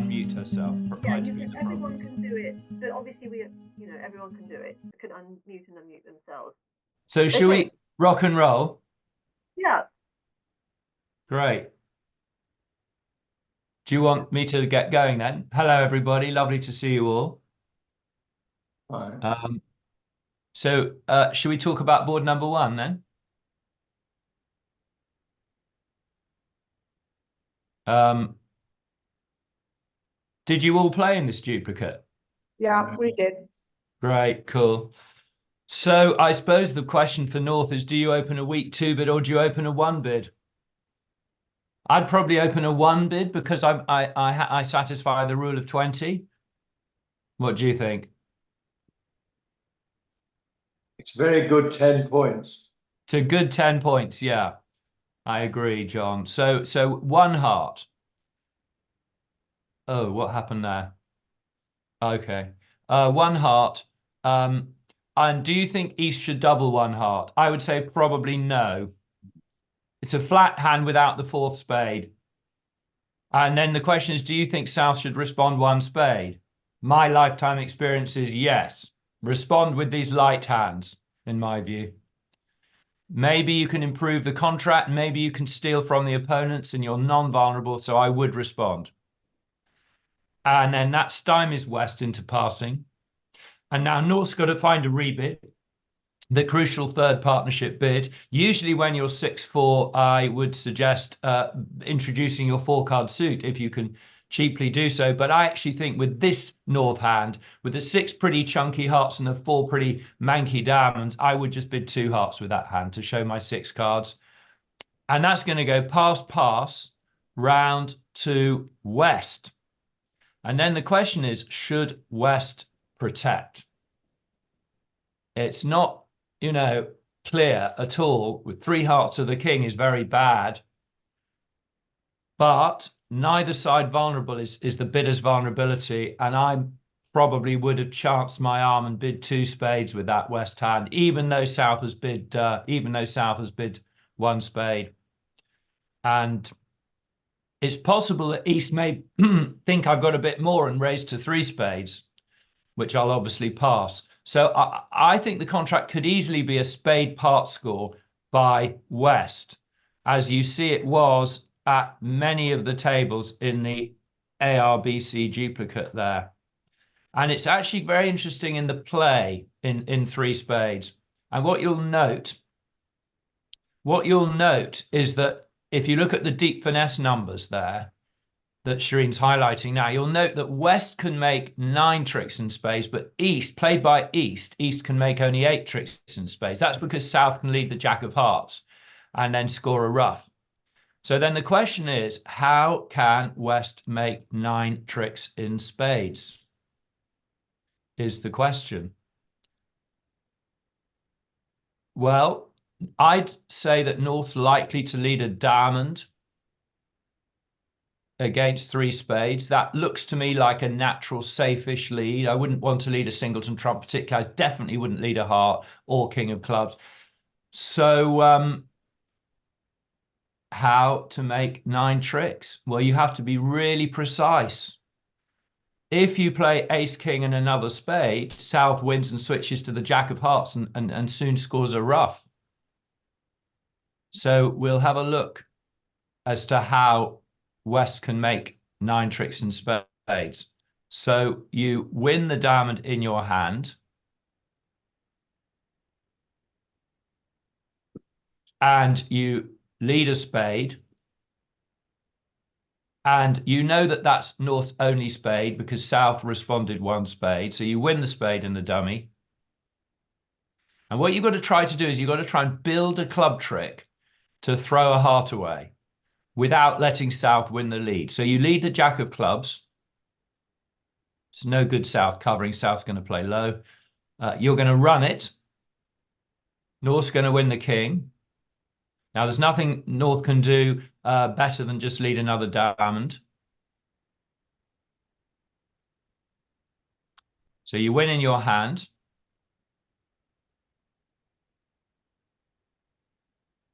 unmute herself. Yeah, everyone can do it. But obviously, everyone can do it. Can unmute and unmute themselves. So should we rock and roll? Yeah. Great. Do you want me to get going then? Hello, everybody. Lovely to see you all. Hi. So should we talk about board number 1 then? Did you all play in this duplicate? Yeah, we did. Great, cool. So I suppose the question for North is, do you open a weak 2-bid or do you open a 1-bid? I'd probably open a 1-bid because I satisfy the rule of 20. What do you think? It's very good 10 points. It's a good 10 points, yeah. I agree, John. So 1 heart. Oh, what happened there? Okay. 1 heart. And do you think East should double 1 heart? I would say probably no. It's a flat hand without the 4th spade. And then the question is, do you think South should respond 1 spade? My lifetime experience is yes. Respond with these light hands, in my view. Maybe you can improve the contract. Maybe you can steal from the opponents and you're non-vulnerable. So I would respond. And then that stymies West into passing. And now North's got to find a rebid, the crucial third partnership bid. Usually when you're 6-4, I would suggest introducing your 4-card suit if you can cheaply do so. But I actually think with this North hand, with the 6 pretty chunky hearts and the 4 pretty manky diamonds, I would just bid 2 hearts with that hand to show my 6 cards. And that's going to go pass, round to West. And then the question is, should West protect? It's not, clear at all. With 3 hearts to the king is very bad. But neither side vulnerable is the bidder's vulnerability. And I probably would have chanced my arm and bid 2 spades with that West hand, even though South has bid 1 spade. And it's possible that East may think I've got a bit more and raise to 3 spades, which I'll obviously pass. So I think the contract could easily be a spade part score by West, as you see it was at many of the tables in the ARBC duplicate there. And it's actually very interesting in the play in 3 spades. And what you'll note is that if you look at the deep finesse numbers there that Shireen's highlighting now, you'll note that West can make 9 tricks in spades, but East, played by East can make only 8 tricks in spades. That's because South can lead the Jack of Hearts and then score a ruff. So then the question is, how can West make 9 tricks in spades? Is the question. Well, I'd say that North's likely to lead a diamond against 3 spades. That looks to me like a natural safe-ish lead. I wouldn't want to lead a singleton trump particularly. I definitely wouldn't lead a heart or king of clubs. So how to make 9 tricks? Well, you have to be really precise. If you play ace king and another spade, South wins and switches to the Jack of Hearts and soon scores a ruff. So we'll have a look as to how West can make 9 tricks in spades. So you win the diamond in your hand. And you lead a spade. And you know that that's North's only spade because South responded 1 spade. So you win the spade in the dummy. And what you've got to try to do is you've got to try and build a club trick to throw a heart away without letting South win the lead. So you lead the Jack of clubs. It's no good South covering. South's going to play low. You're going to run it. North's going to win the king. Now, there's nothing North can do better than just lead another diamond. So you win in your hand.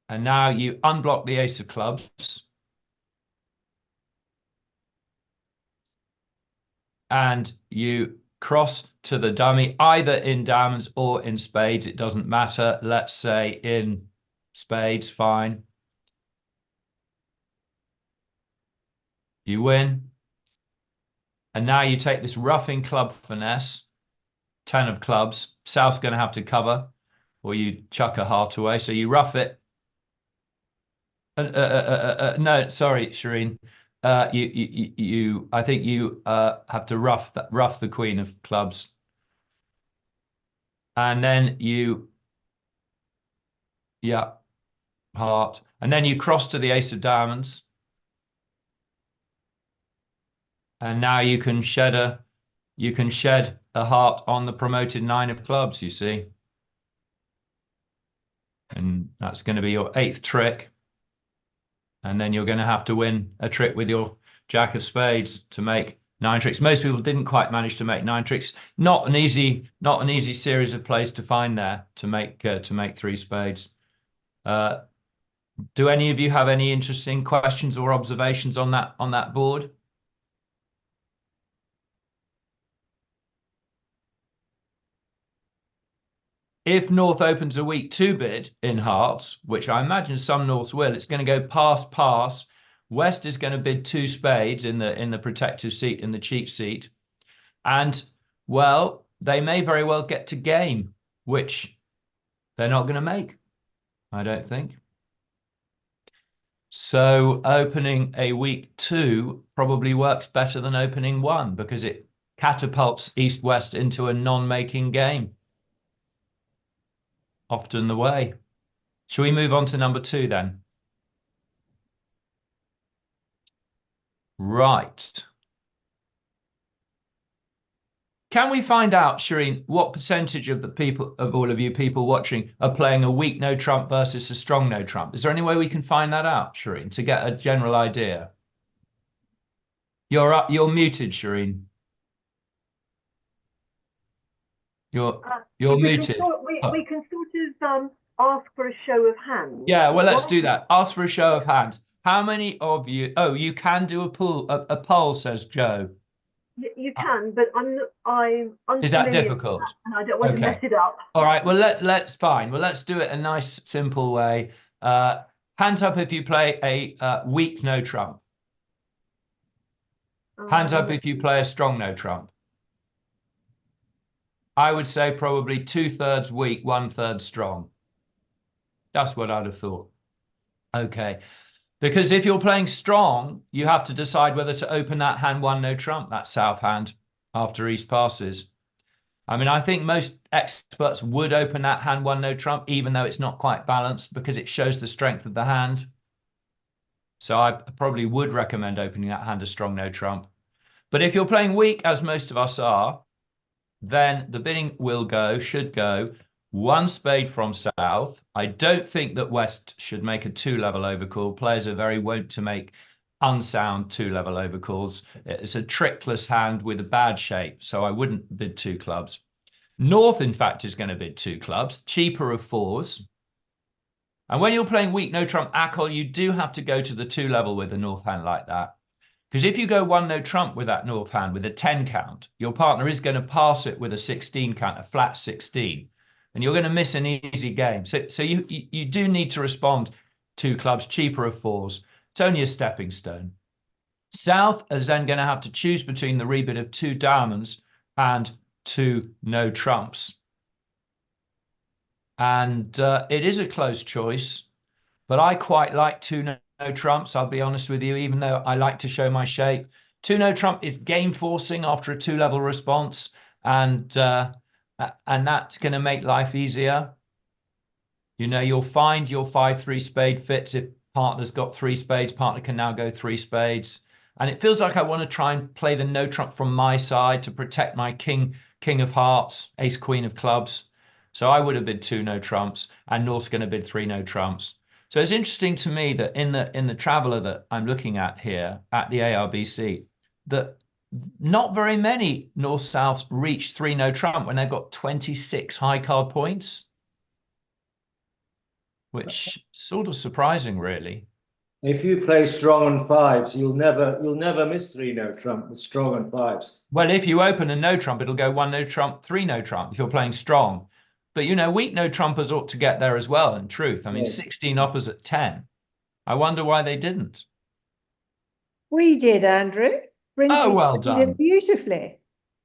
And now you unblock the ace of clubs. and you cross to the dummy, either in diamonds or in spades. It doesn't matter. Let's say in spades, fine. You win. And now you take this roughing club finesse, 10 of clubs. South's going to have to cover, or you chuck a heart away. So you rough it. No, sorry, Shireen. I think you have to rough the queen of clubs, and then yeah, heart, and then you cross to the ace of diamonds, and now you can shed a heart on the promoted 9 of clubs. You see, and that's going to be your 8th trick. And then you're going to have to win a trick with your jack of spades to make 9 tricks. Most people didn't quite manage to make 9 tricks. Not an easy series of plays to find there to make 3 spades. Do any of you have any interesting questions or observations on that board? If North opens a weak 2 bid in hearts, which I imagine some Norths will, it's going to go pass. West is going to bid 2 spades in the protective seat, in the cheat seat. And, well, they may very well get to game, which they're not going to make, I don't think. So opening a weak 2 probably works better than opening 1 because it catapults East-West into a non-making game. Often the way. Shall we move on to number 2 then? Right. Can we find out, Shireen, what percentage of all of you people watching are playing a weak no trump versus a strong no trump? Is there any way we can find that out, Shireen, to get a general idea? You're muted, Shireen. You're muted. We can sort of ask for a show of hands. Yeah, well, let's do that. Ask for a show of hands. How many of you? Oh, you can do a poll, says Joe. You can, but I'm Is that difficult? And I don't want to mess it up. All right. Well, let's fine. Well, let's do it a nice, simple way. Hands up if you play a weak no trump. Hands up if you play a strong no trump. I would say probably 2/3 weak, 1/3 strong. That's what I'd have thought. Okay. Because if you're playing strong, you have to decide whether to open that hand 1 no trump, that south hand, after East passes. I mean, I think most experts would open that hand 1 no trump, even though it's not quite balanced, because it shows the strength of the hand. So I probably would recommend opening that hand a strong no trump. But if you're playing weak, as most of us are, then the bidding should go 1 spade from south. I don't think that West should make a 2-level overcall. Players are very wont to make unsound 2-level overcalls. It's a trickless hand with a bad shape, so I wouldn't bid 2 clubs. North, in fact, is going to bid 2 clubs, cheaper of 4s. And when you're playing weak no trump ACOL, you do have to go to the 2-level with a North hand like that. Because if you go 1 no trump with that North hand with a 10 count, your partner is going to pass it with a 16 count, a flat 16. And you're going to miss an easy game. So you do need to respond 2 clubs, cheaper of 4s. It's only a stepping stone. South is then going to have to choose between the rebid of 2 diamonds and 2 no trumps. And it is a close choice, but I quite like 2 no trumps, I'll be honest with you, even though I like to show my shape. 2 no trump is game forcing after a 2-level response, and that's going to make life easier. You know, you'll find your 5-3 spade fits if partner's got 3 spades. Partner can now go 3 spades. And it feels like I want to try and play the no trump from my side to protect my king of hearts, ace, queen of clubs. So I would have bid 2 no trumps, and North's going to bid 3 no trumps. So it's interesting to me that in the traveller that I'm looking at here at the ARBC, that not very many North-Souths reach 3 no trump when they've got 26 high card points, which is sort of surprising, really. If you play strong on fives, you'll never miss 3-no trump with strong on fives. Well, if you open a no trump, it'll go 1 no trump, 3 no trump if you're playing strong. But you know, weak no trumpers ought to get there as well, in truth. I mean, Yeah. 16 uppers at 10. I wonder why they didn't. We did, Andrew. Oh, Brinsley well did done. it beautifully.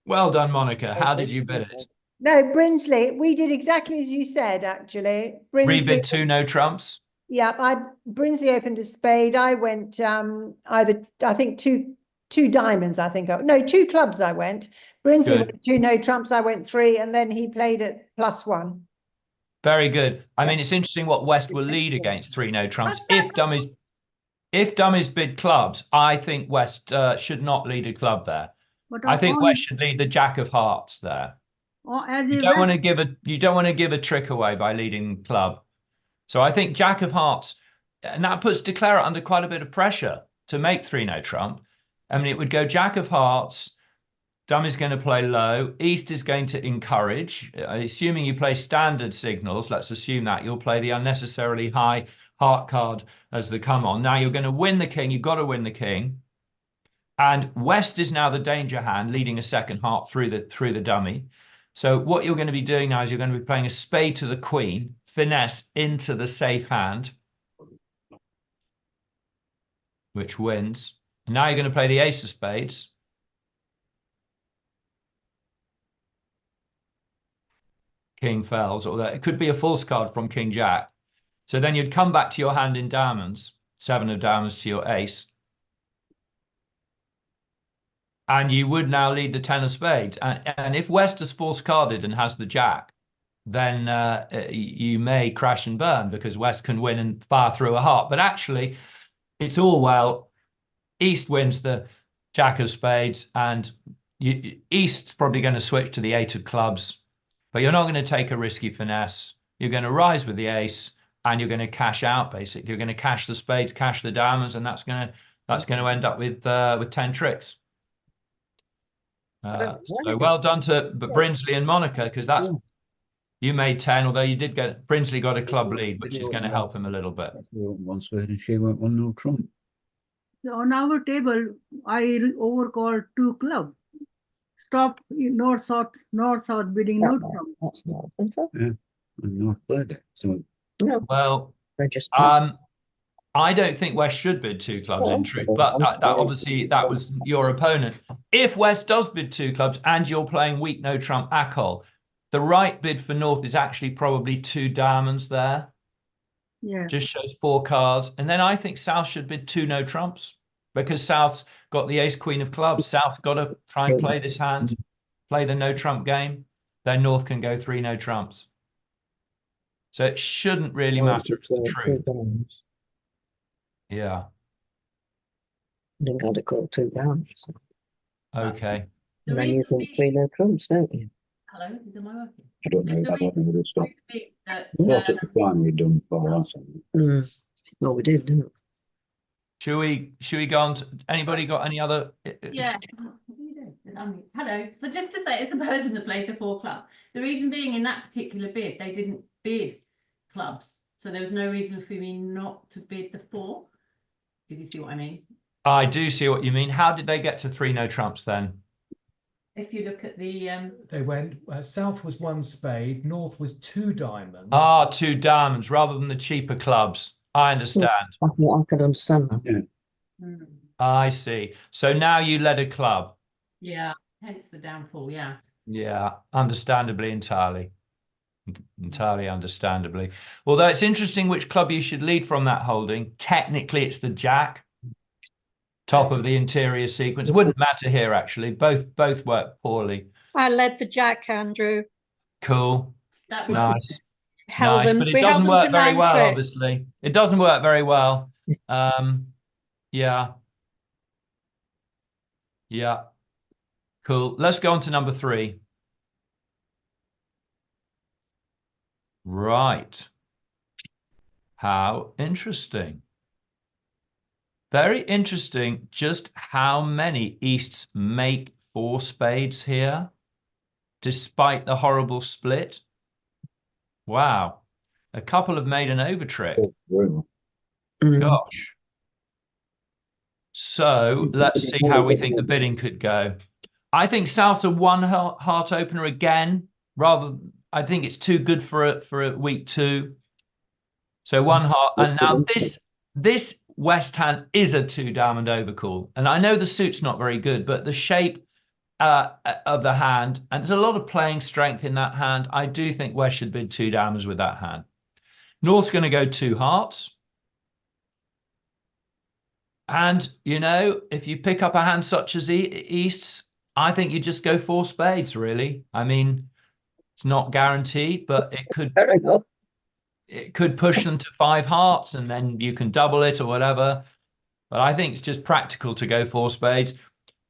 Well done, Monica. How did you bid it? No, Brinsley, we did exactly as you said, actually. Brinsley, Rebid 2 no trumps. yeah, Brinsley opened a spade. I went either, I think two diamonds, I think. No, 2 clubs I went. Brinsley Good. went 2 no trumps, I went 3, and then he played at +1. Very good. I mean, it's interesting what West will lead against 3 no trumps. If dummies bid clubs, I think West should not lead a club there. But I think West should lead the Jack of Hearts there. as You a don't want to West, give a trick away by leading club. So I think Jack of Hearts, and that puts Declarer under quite a bit of pressure to make 3 no trump. I mean, it would go Jack of Hearts, Dummy's going to play low, East is going to encourage, assuming you play standard signals, let's assume that you'll play the unnecessarily high heart card as the come on. Now you're going to win the king, you've got to win the king. And West is now the danger hand, leading a second heart through the dummy. So what you're going to be doing now is you're going to be playing a spade to the queen, finesse into the safe hand, which wins. And now you're going to play the ace of spades. King fells, or that it could be a false card from King Jack. So then you'd come back to your hand in diamonds, 7 of diamonds to your ace. And you would now lead the 10 of spades. And if West is false carded and has the Jack, then you may crash and burn because West can win and fire through a heart. But actually, it's all well. East wins the Jack of spades, and East's probably going to switch to the 8 of clubs. But you're not going to take a risky finesse. You're going to rise with the ace, and you're going to cash out. Basically, you're going to cash the spades, cash the diamonds, and that's going to end up with 10 tricks. So well done to Brinsley and Monica, because that's you made 10, although you did get Brinsley got a club lead, which is going to help him a little bit. One spade and she went 1 no trump. on our table, I overcalled 2 club. Stop north south bidding no trump. That's not, isn't it? Yeah, and North played it. So No, Well, they just. I don't think West should bid 2 clubs Well, in truth, but that obviously that was your opponent. If West does bid 2 clubs and you're playing weak no trump Akol, the right bid for North is actually probably 2 diamonds there. Yeah. Just shows 4 cards. And then I think South should bid 2 no trumps because South's got the ace queen of clubs. South's got to try and play this hand, play the no trump game. Then North can go 3 no trumps. So it shouldn't really matter. It's the truth. Yeah. I think I'd have called 2 down. So. Okay. And then you think 3 no trumps, don't you? Hello, is my working? I don't know, I don't know where to stop. That, Not at the plan we've done for us. Well, we did, didn't we? Should we go on to anybody got any other? yeah. Hello. So just to say, it's the person that played the 4 club. The reason being, in that particular bid, they didn't bid clubs, so there was no reason for me not to bid the 4. If you see what I mean. I do see what you mean. How did they get to 3 no trumps then? If you look at the They went, South was 1 spade, North was 2 diamonds. Ah, 2 diamonds rather than the cheaper clubs. I understand. I could understand that. Yeah. I see. So now you led a club. yeah, hence the downfall. Yeah. Yeah, understandably, entirely understandably. Although it's interesting which club you should lead from that holding. Technically, it's the Jack, top of the interior sequence. Wouldn't matter here, actually. Both work poorly. I led the Jack, Andrew. Cool. That Nice. Held Nice, them. but it We held doesn't them to work very 9 well, tricks. obviously. It doesn't work very well. Yeah. Yeah. Cool. Let's go on to number 3. Right. How interesting. Very interesting just how many Easts make 4 spades here, despite the horrible split. Wow. A couple have made an over trick. Very well. Gosh. So let's see how we think the bidding could go. I think South's a one heart opener again. I think it's too good for a week 2. So one heart, and now this West hand is a 2 diamond overcall, and I know the suit's not very good, but the shape of the hand, and there's a lot of playing strength in that hand. I do think West should bid 2 diamonds with that hand. North's going to go 2 hearts. And, you know, if you pick up a hand such as East's, I think you just go 4 spades, really. I mean, it's not guaranteed, but it could push them to 5 hearts, and then you can double it or whatever. But I think it's just practical to go 4 spades.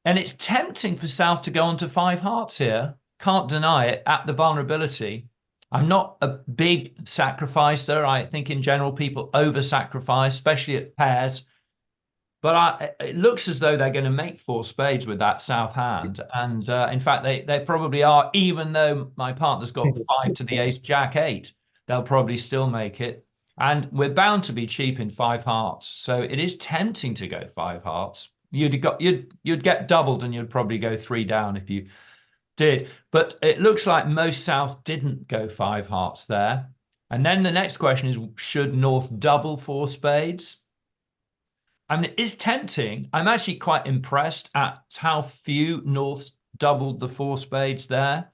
And it's tempting for South to go on to 5 hearts here. Can't deny it at the vulnerability. I'm not a big sacrificer. I think in general people over-sacrifice, especially at pairs. But it looks as though they're going to make 4 spades with that South hand. And in fact, they probably are, even though my partner's got 5 to the ace, Jack 8. They'll probably still make it. And we're bound to be cheap in 5 hearts. So it is tempting to go 5 hearts. You'd get doubled, and you'd probably go 3 down if you did. But it looks like most South didn't go 5 hearts there. And then the next question is, should North double 4 spades? I mean, it is tempting. I'm actually quite impressed at how few Norths doubled the 4 spades there,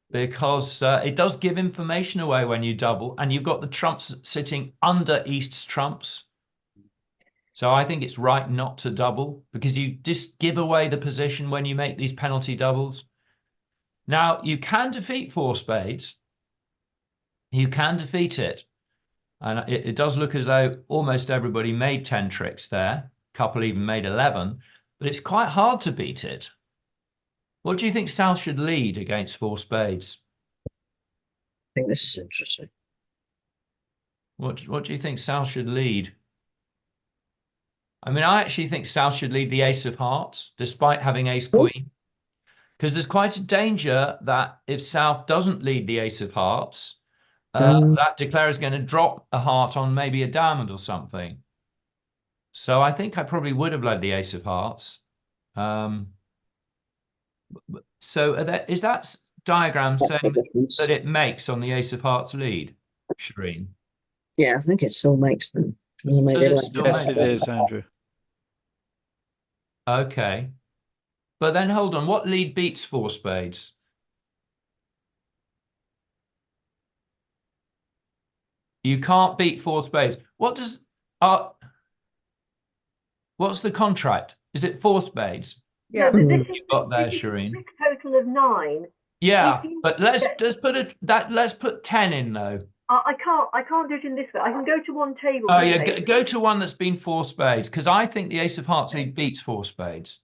because it does give information away when you double, and you've got the trumps sitting under East's trumps. So I think it's right not to double, because you just give away the position when you make these penalty doubles. Now, you can defeat 4 spades. You can defeat it. And it does look as though almost everybody made 10 tricks there. A couple even made 11. But it's quite hard to beat it. What do you think South should lead against 4 spades? I think this is interesting. What do you think South should lead? I mean, I actually think South should lead the ace of hearts, despite having ace queen. Because there's quite a danger that if South doesn't lead the ace of hearts, that declare is going to drop a heart on maybe a diamond or something. So I think I probably would have led the ace of hearts. So is that diagram saying that it makes on the ace of hearts lead, Shireen? Yeah, I think it still makes them. Yes, it is, Andrew. Okay. But then hold on, what lead beats 4 spades? You can't beat 4 spades. What's the contract? Is it 4 spades? Yeah, You've got there, Shireen. Total of 9. Yeah, but let's put 10 in though. I can't do it in this way. I can go to one table. Oh yeah, go to one that's been 4 spades, because I think the ace of hearts lead beats 4 spades.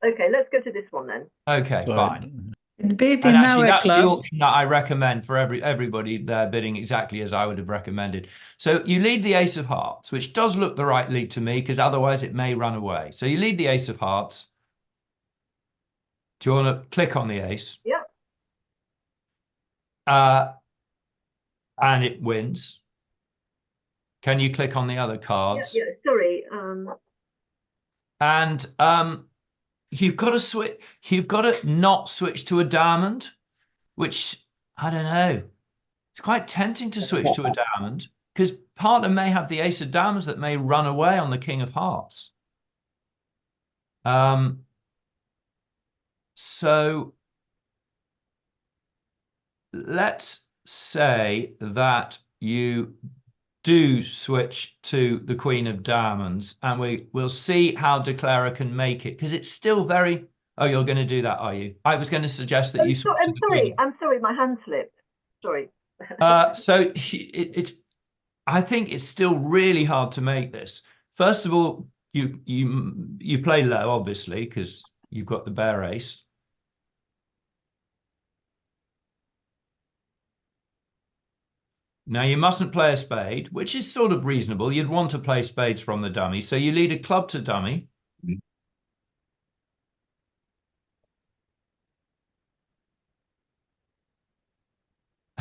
Okay, let's go to this one then. Okay, fine. Bid And in actually, our that's the club. option that I recommend for everybody there bidding exactly as I would have recommended. So you lead the ace of hearts, which does look the right lead to me, because otherwise it may run away. So you lead the ace of hearts. Do you want to click on the ace? Yep. And it wins. Can you click on the other cards? Yeah, sorry. And you've got to switch. You've got to not switch to a diamond, which I don't know. It's quite tempting to switch to a diamond, because partner may have the ace of diamonds that may run away on the king of hearts. So let's say that you do switch to the queen of diamonds, and we'll see how declarer can make it, because it's still very... Oh, you're going to do that, are you? I was going to suggest that you switch to the queen. I'm sorry, my hand slipped. Sorry. So I think it's still really hard to make this. First of all, you play low, obviously, because you've got the bare ace. Now, you mustn't play a spade, which is sort of reasonable. You'd want to play spades from the dummy. So you lead a club to dummy.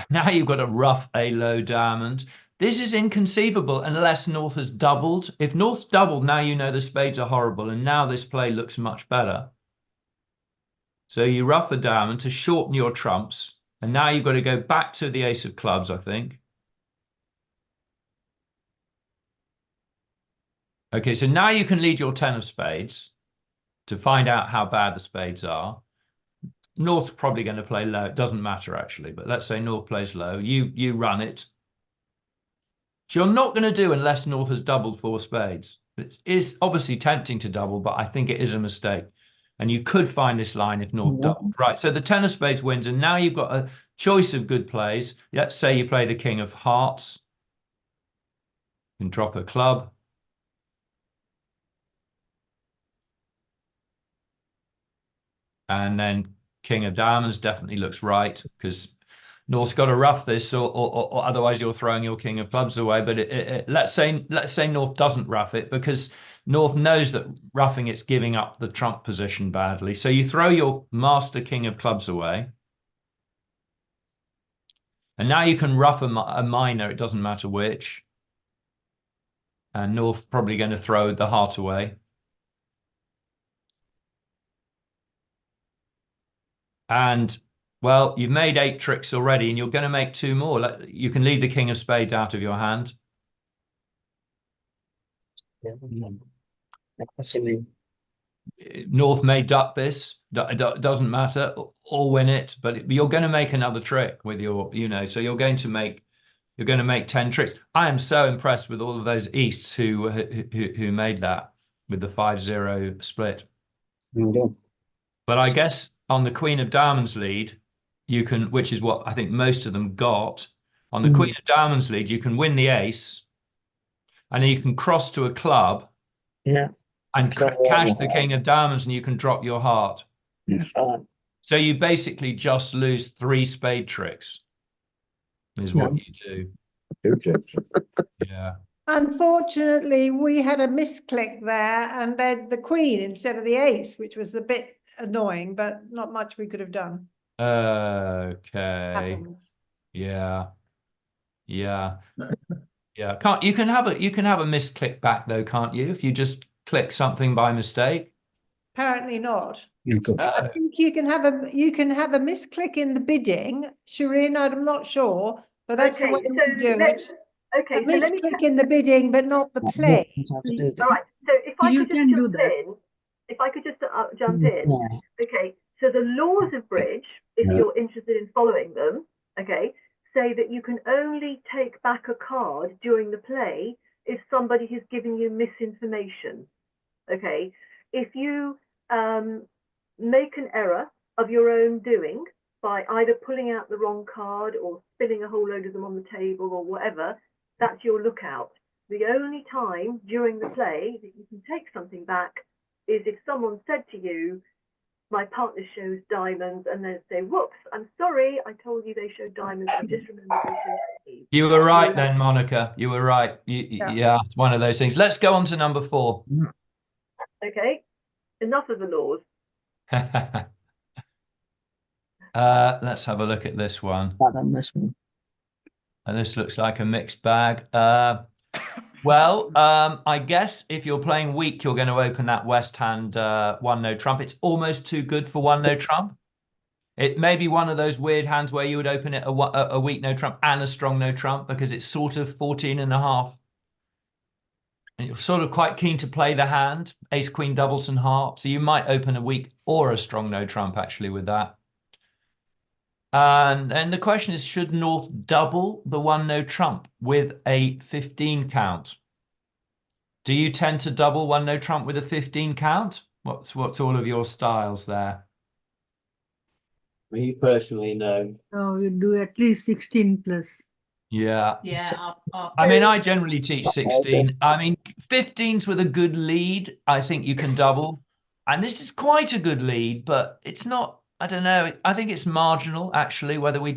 Now you've got a rough A low diamond. This is inconceivable unless North has doubled. If North's doubled, now you know the spades are horrible, and now this play looks much better. So you ruff a diamond to shorten your trumps, and now you've got to go back to the ace of clubs, I think. Okay, so now you can lead your 10 of spades to find out how bad the spades are. North's probably going to play low. It doesn't matter, actually, but let's say North plays low. You run it. Which you're not going to do unless North has doubled 4 spades. It is obviously tempting to double, but I think it is a mistake. And you could find this line if North doubled. Right, so the 10 of spades wins, and now you've got a choice of good plays. Let's say you play the king of hearts. You can drop a club. And then king of diamonds definitely looks right, because North's got to rough this, or otherwise you're throwing your king of clubs away. But let's say North doesn't rough it, because North knows that roughing it's giving up the trump position badly. So you throw your master king of clubs away. And now you can rough a minor, it doesn't matter which. And North probably going to throw the heart away. And, well, you've made 8 tricks already, and you're going to make 2 more. You can leave the king of spades out of your hand. North may duck this. Doesn't matter, or win it. But you're going to make another trick with your, so you're going to make 10 tricks. I am so impressed with all of those Easts who made that with the 5-0 split. But I guess on the Queen of Diamonds lead, you can, which is what I think most of them got, on the Queen of Diamonds lead, you can win the ace, and then you can cross to a club, and cash the King of Diamonds, and you can drop your heart. So you basically just lose 3 spade tricks, is what you do. Yeah. Unfortunately, we had a misclick there and led the queen instead of the ace, which was a bit annoying, but not much we could have done. Okay. Happens. Yeah. Yeah. Yeah. You can have a misclick back though, can't you? If you just click something by mistake. Apparently not. I think you can have a misclick in the bidding, Shireen. I'm not sure, but that's the way we do it. Okay, a misclick in the bidding, but not the play. All right. So if I could just jump in, jump in. Okay. So the laws of bridge, if you're interested in following them, okay, say that you can only take back a card during the play if somebody has given you misinformation. Okay. If you make an error of your own doing by either pulling out the wrong card or spilling a whole load of them on the table or whatever, that's your lookout. The only time during the play that you can take something back is if someone said to you, my partner shows diamonds, and then say, whoops, I'm sorry, I told you they showed diamonds, I just remembered they showed spades. You were right then, Monica. You were right. Yeah, it's one of those things. Let's go on to number 4. Okay, enough of the laws. Let's have a look at this one. And this looks like a mixed bag. Well, I guess if you're playing weak, you're going to open that West hand 1-no trump. It's almost too good for 1-no trump. It may be one of those weird hands where you would open it a weak no trump and a strong no trump, because it's sort of 14.5. And you're sort of quite keen to play the hand, ace, queen, doubles, and heart. So you might open a weak or a strong no trump actually with that. And the question is, should North double the 1-no trump with a 15 count? Do you tend to double 1-no trump with a 15 count? What's all of your styles there? Me personally, no. So you do at least 16 plus. Yeah. Yeah. I mean, I generally teach 16. I mean, 15s with a good lead, I think you can double. And this is quite a good lead, but it's not. I don't know. I think it's marginal, actually, whether you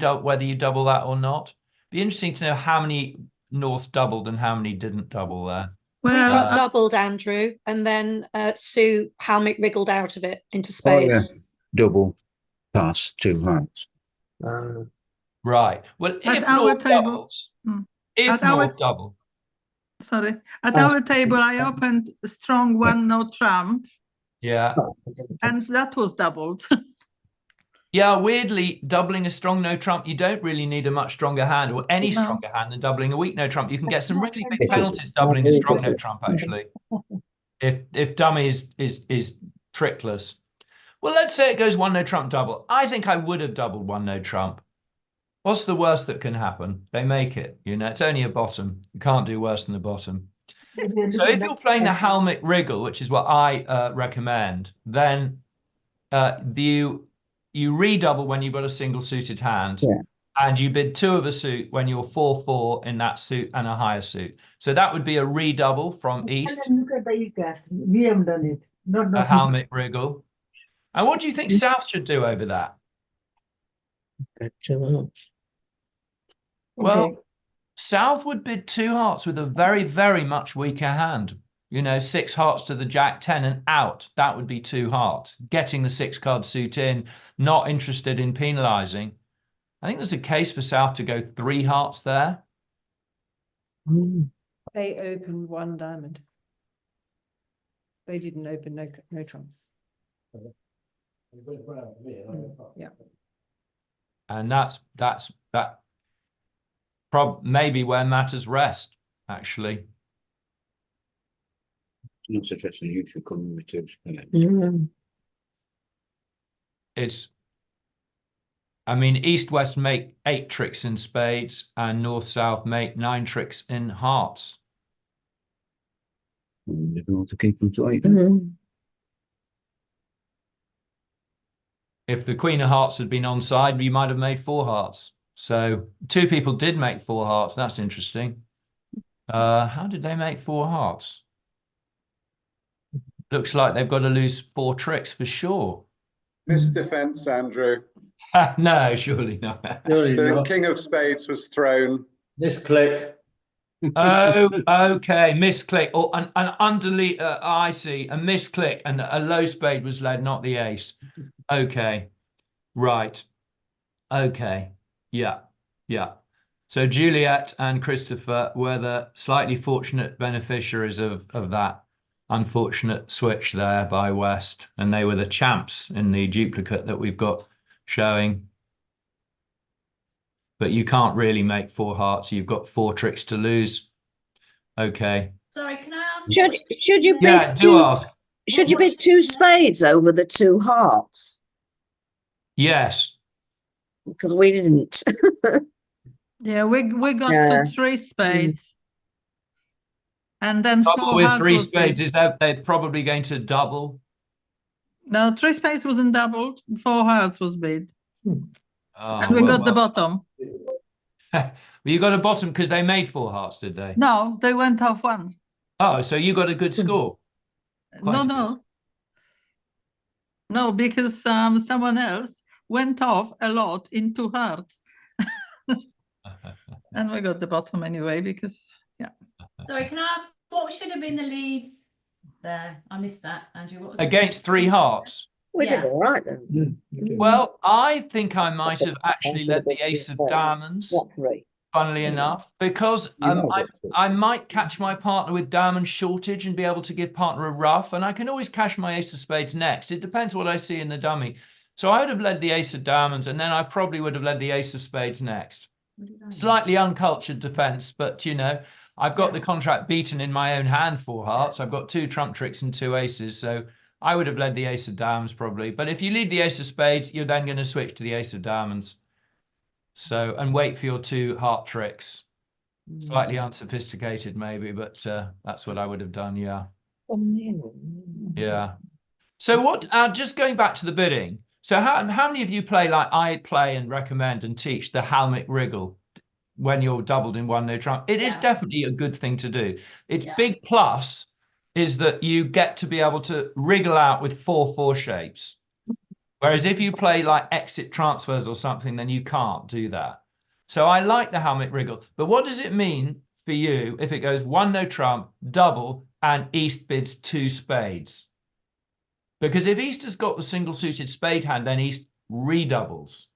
double that or not. Be interesting to know how many North doubled and how many didn't double there. We got doubled, Andrew, and then Sue Halmick wriggled out of it into spades. Double pass 2 hearts. Right. Well, At if our North table. doubles, If North double. Sorry, at our table, I opened strong one, no trump. Yeah. And that was doubled. Yeah, weirdly, doubling a strong no trump, you don't really need a much stronger hand or any stronger hand than doubling a weak no trump. You can get some really big penalties doubling a strong no trump, actually, if dummy is trickless. Well, let's say it goes one no trump double. I think I would have doubled one no trump. What's the worst that can happen? They make it. You know, it's only a bottom. You can't do worse than the bottom. So if you're playing the Halmic Wriggle, which is what I recommend, then you redouble when you've got a single suited hand, and you bid 2 of a suit when you're 4-4 in that suit and a higher suit. So that would be a redouble from East. We have done it. A Halmic Wriggle. And what do you think South should do over that? Well, South would bid 2 hearts with a very, very much weaker hand. You know, 6 hearts to the Jack 10 and out. That would be 2 hearts. Getting the 6-card suit in, not interested in penalising. I think there's a case for South to go 3 hearts there. They opened 1 diamond. They didn't open no trumps. Yeah. And that's maybe where matters rest, actually. Not suggesting you should come with 2 spades. I mean, East-West make 8 tricks in spades and North-South make 9 tricks in hearts. You want to keep them tight. If the Queen of Hearts had been onside, you might have made 4 hearts. So 2 people did make 4 hearts. That's interesting. How did they make 4 hearts? Looks like they've got to lose 4 tricks for sure. Misdefense, Andrew. No, surely not. The King of Spades was thrown. Misclick. Oh, okay. Misclick. Or an underlead. I see. A misclick and a low spade was led, not the ace. Okay. Right. Okay. Yeah. Yeah. So Juliet and Christopher were the slightly fortunate beneficiaries of that unfortunate switch there by West, and they were the champs in the duplicate that we've got showing. But you can't really make 4 hearts. You've got 4 tricks to lose. Okay. Sorry, can I ask? Should you Yeah, do ask. Should you bid 2 spades over the 2 hearts? Yes. Because we didn't. Yeah, we got to 3 spades. And then Double 4 with hearts 3 was spades, bid. is that they're probably going to double? No, 3 spades wasn't doubled. 4 hearts was bid. Oh, And we got the bottom. Well, you got a bottom because they made 4 hearts, did they? No, they went off 1. Oh, so you got a good score. No, because someone else went off a lot in 2 hearts. And we got the bottom anyway, because, yeah. Sorry, can I ask what should have been the leads there? I missed that, Andrew. What was Against 3 hearts. We did all right then. Well, I think I might have actually led the ace of diamonds, funnily enough, because I might catch my partner with diamond shortage and be able to give partner a rough, and I can always cash my ace of spades next. It depends what I see in the dummy. So I would have led the ace of diamonds, and then I probably would have led the ace of spades next. Slightly uncultured defense, but you know, I've got the contract beaten in my own hand 4 hearts. I've got 2 trump tricks and 2 aces, so I would have led the ace of diamonds probably. But if you lead the ace of spades, you're then going to switch to the ace of diamonds. So, and wait for your 2 heart tricks. Slightly unsophisticated maybe, but that's what I would have done, yeah. Yeah. So what, just going back to the bidding. So how many of you play like I play and recommend and teach the Halmic Wriggle when you're doubled in 1 no trump? It is definitely a good thing to do. Its big plus is that you get to be able to wriggle out with 4-4 shapes. Whereas if you play like exit transfers or something, then you can't do that. So I like the Halmic Wriggle. But what does it mean for you if it goes 1 no trump, double, and East bids 2 spades? Because if East has got the single suited spade hand, then East redoubles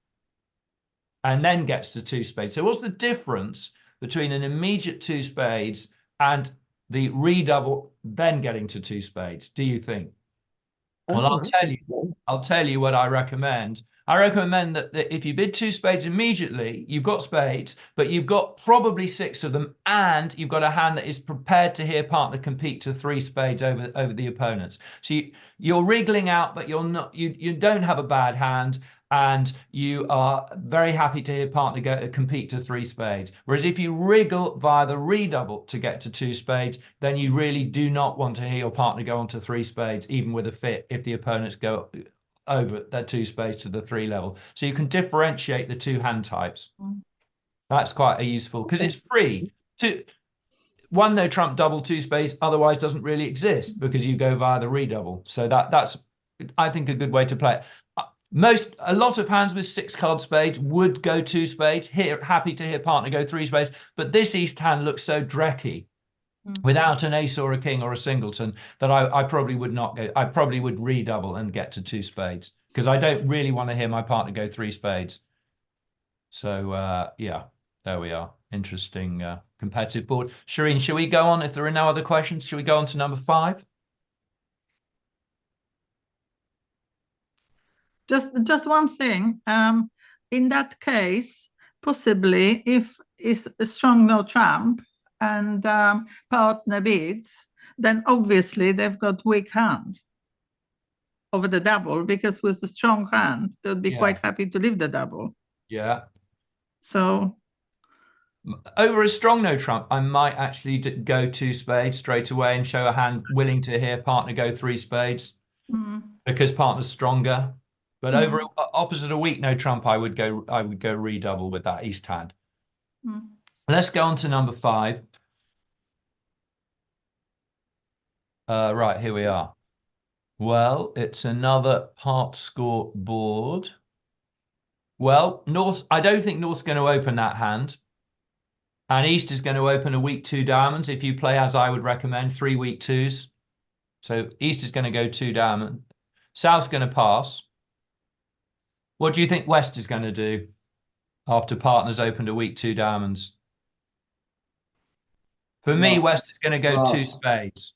and then gets to 2 spades. So what's the difference between an immediate two spades and the redouble, then getting to two spades? Do you think? Well, I'll tell you what I recommend. I recommend that if you bid two spades immediately, you've got spades, but you've got probably 6 of them, and you've got a hand that is prepared to hear partner compete to 3 spades over the opponents. So you're wriggling out, but you're not. You don't have a bad hand, and you are very happy to hear partner compete to 3 spades. Whereas if you wriggle via the redouble to get to 2 spades, then you really do not want to hear your partner go on to 3 spades, even with a fit, if the opponents go over their 2 spades to the 3 level. So you can differentiate the 2 hand types. That's quite a useful, because it's free. One no trump double 2 spades otherwise doesn't really exist, because you go via the redouble. So that's, I think, a good way to play it. A lot of hands with 6 card spades would go 2 spades, happy to hear partner go 3 spades, but this East hand looks so drecky without an ace or a king or a singleton that I probably would not go. I probably would redouble and get to 2 spades, because I don't really want to hear my partner go 3 spades. So yeah, there we are. Interesting competitive board. Shireen, shall we go on? If there are no other questions, shall we go on to number 5? Just one thing. In that case, possibly if it's a strong no trump and partner bids, then obviously they've got weak hands over the double, because with the strong hand, they would be quite happy to leave the double. Yeah. So over a strong no trump, I might actually go 2 spades straight away and show a hand willing to hear partner go 3 spades because partner's stronger. But over opposite a weak no trump, I would go redouble with that East hand. Let's go on to number 5. Right, here we are. Well, it's another part score board. Well, I don't think North's going to open that hand. And East is going to open a weak 2 diamonds. If you play as I would recommend, 3 weak 2s. So East is going to go 2 diamonds. South's going to pass. What do you think West is going to do after partner's opened a weak 2 diamonds? For me, West is going to go 2 spades.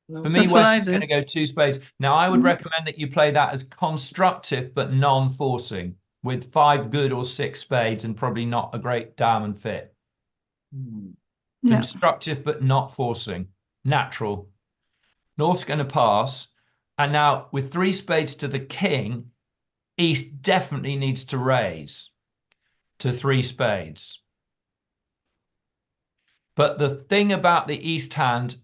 For me, West is going to go 2 spades. Now, I would recommend that you play that as constructive but non-forcing, with 5 good or 6 spades and probably not a great diamond fit. Constructive but not forcing. Natural. North's going to pass. And now, with 3 spades to the king, East definitely needs to raise to 3 spades. But the thing about the East hand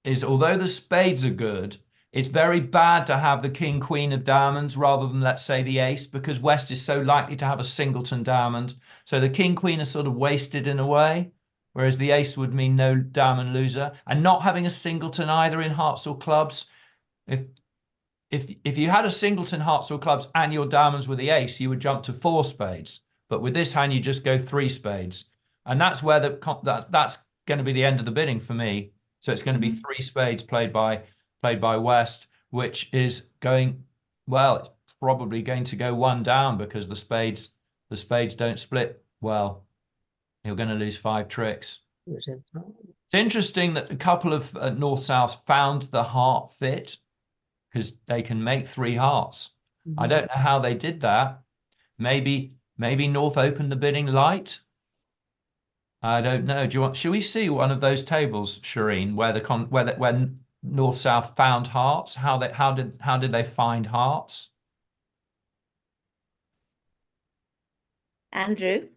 is, although the spades are good, it's very bad to have the king, queen of diamonds rather than, let's say, the ace, because West is so likely to have a singleton diamond. So the king, queen are sort of wasted in a way, whereas the ace would mean no diamond loser. And not having a singleton either in hearts or clubs. If you had a singleton, hearts or clubs, and your diamonds were the ace, you would jump to 4 spades. But with this hand, you just go 3 spades. And that's where that's going to be the end of the bidding for me. So it's going to be 3 spades played by West, which is going, well, it's probably going to go 1 down, because the spades don't split well. You're going to lose 5 tricks. It's interesting that a couple of North-South found the heart fit, because they can make 3 hearts. I don't know how they did that. Maybe North opened the bidding light. I don't know. Shall we see one of those tables, Shireen, where North-South found hearts? How did they find hearts? Andrew.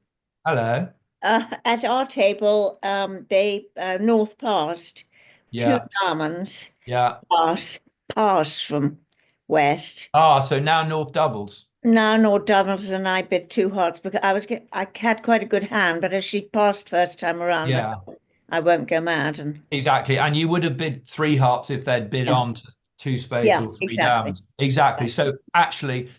Hello. At our table, North passed 2 diamonds. Pass from West. So now North doubles. No, North doubles, and I bid 2 hearts because I had quite a good hand, but as she passed first time around, I won't go mad. And exactly, and you would have bid 3 hearts if they'd bid on to 2 spades or 3 diamonds. Exactly. So actually,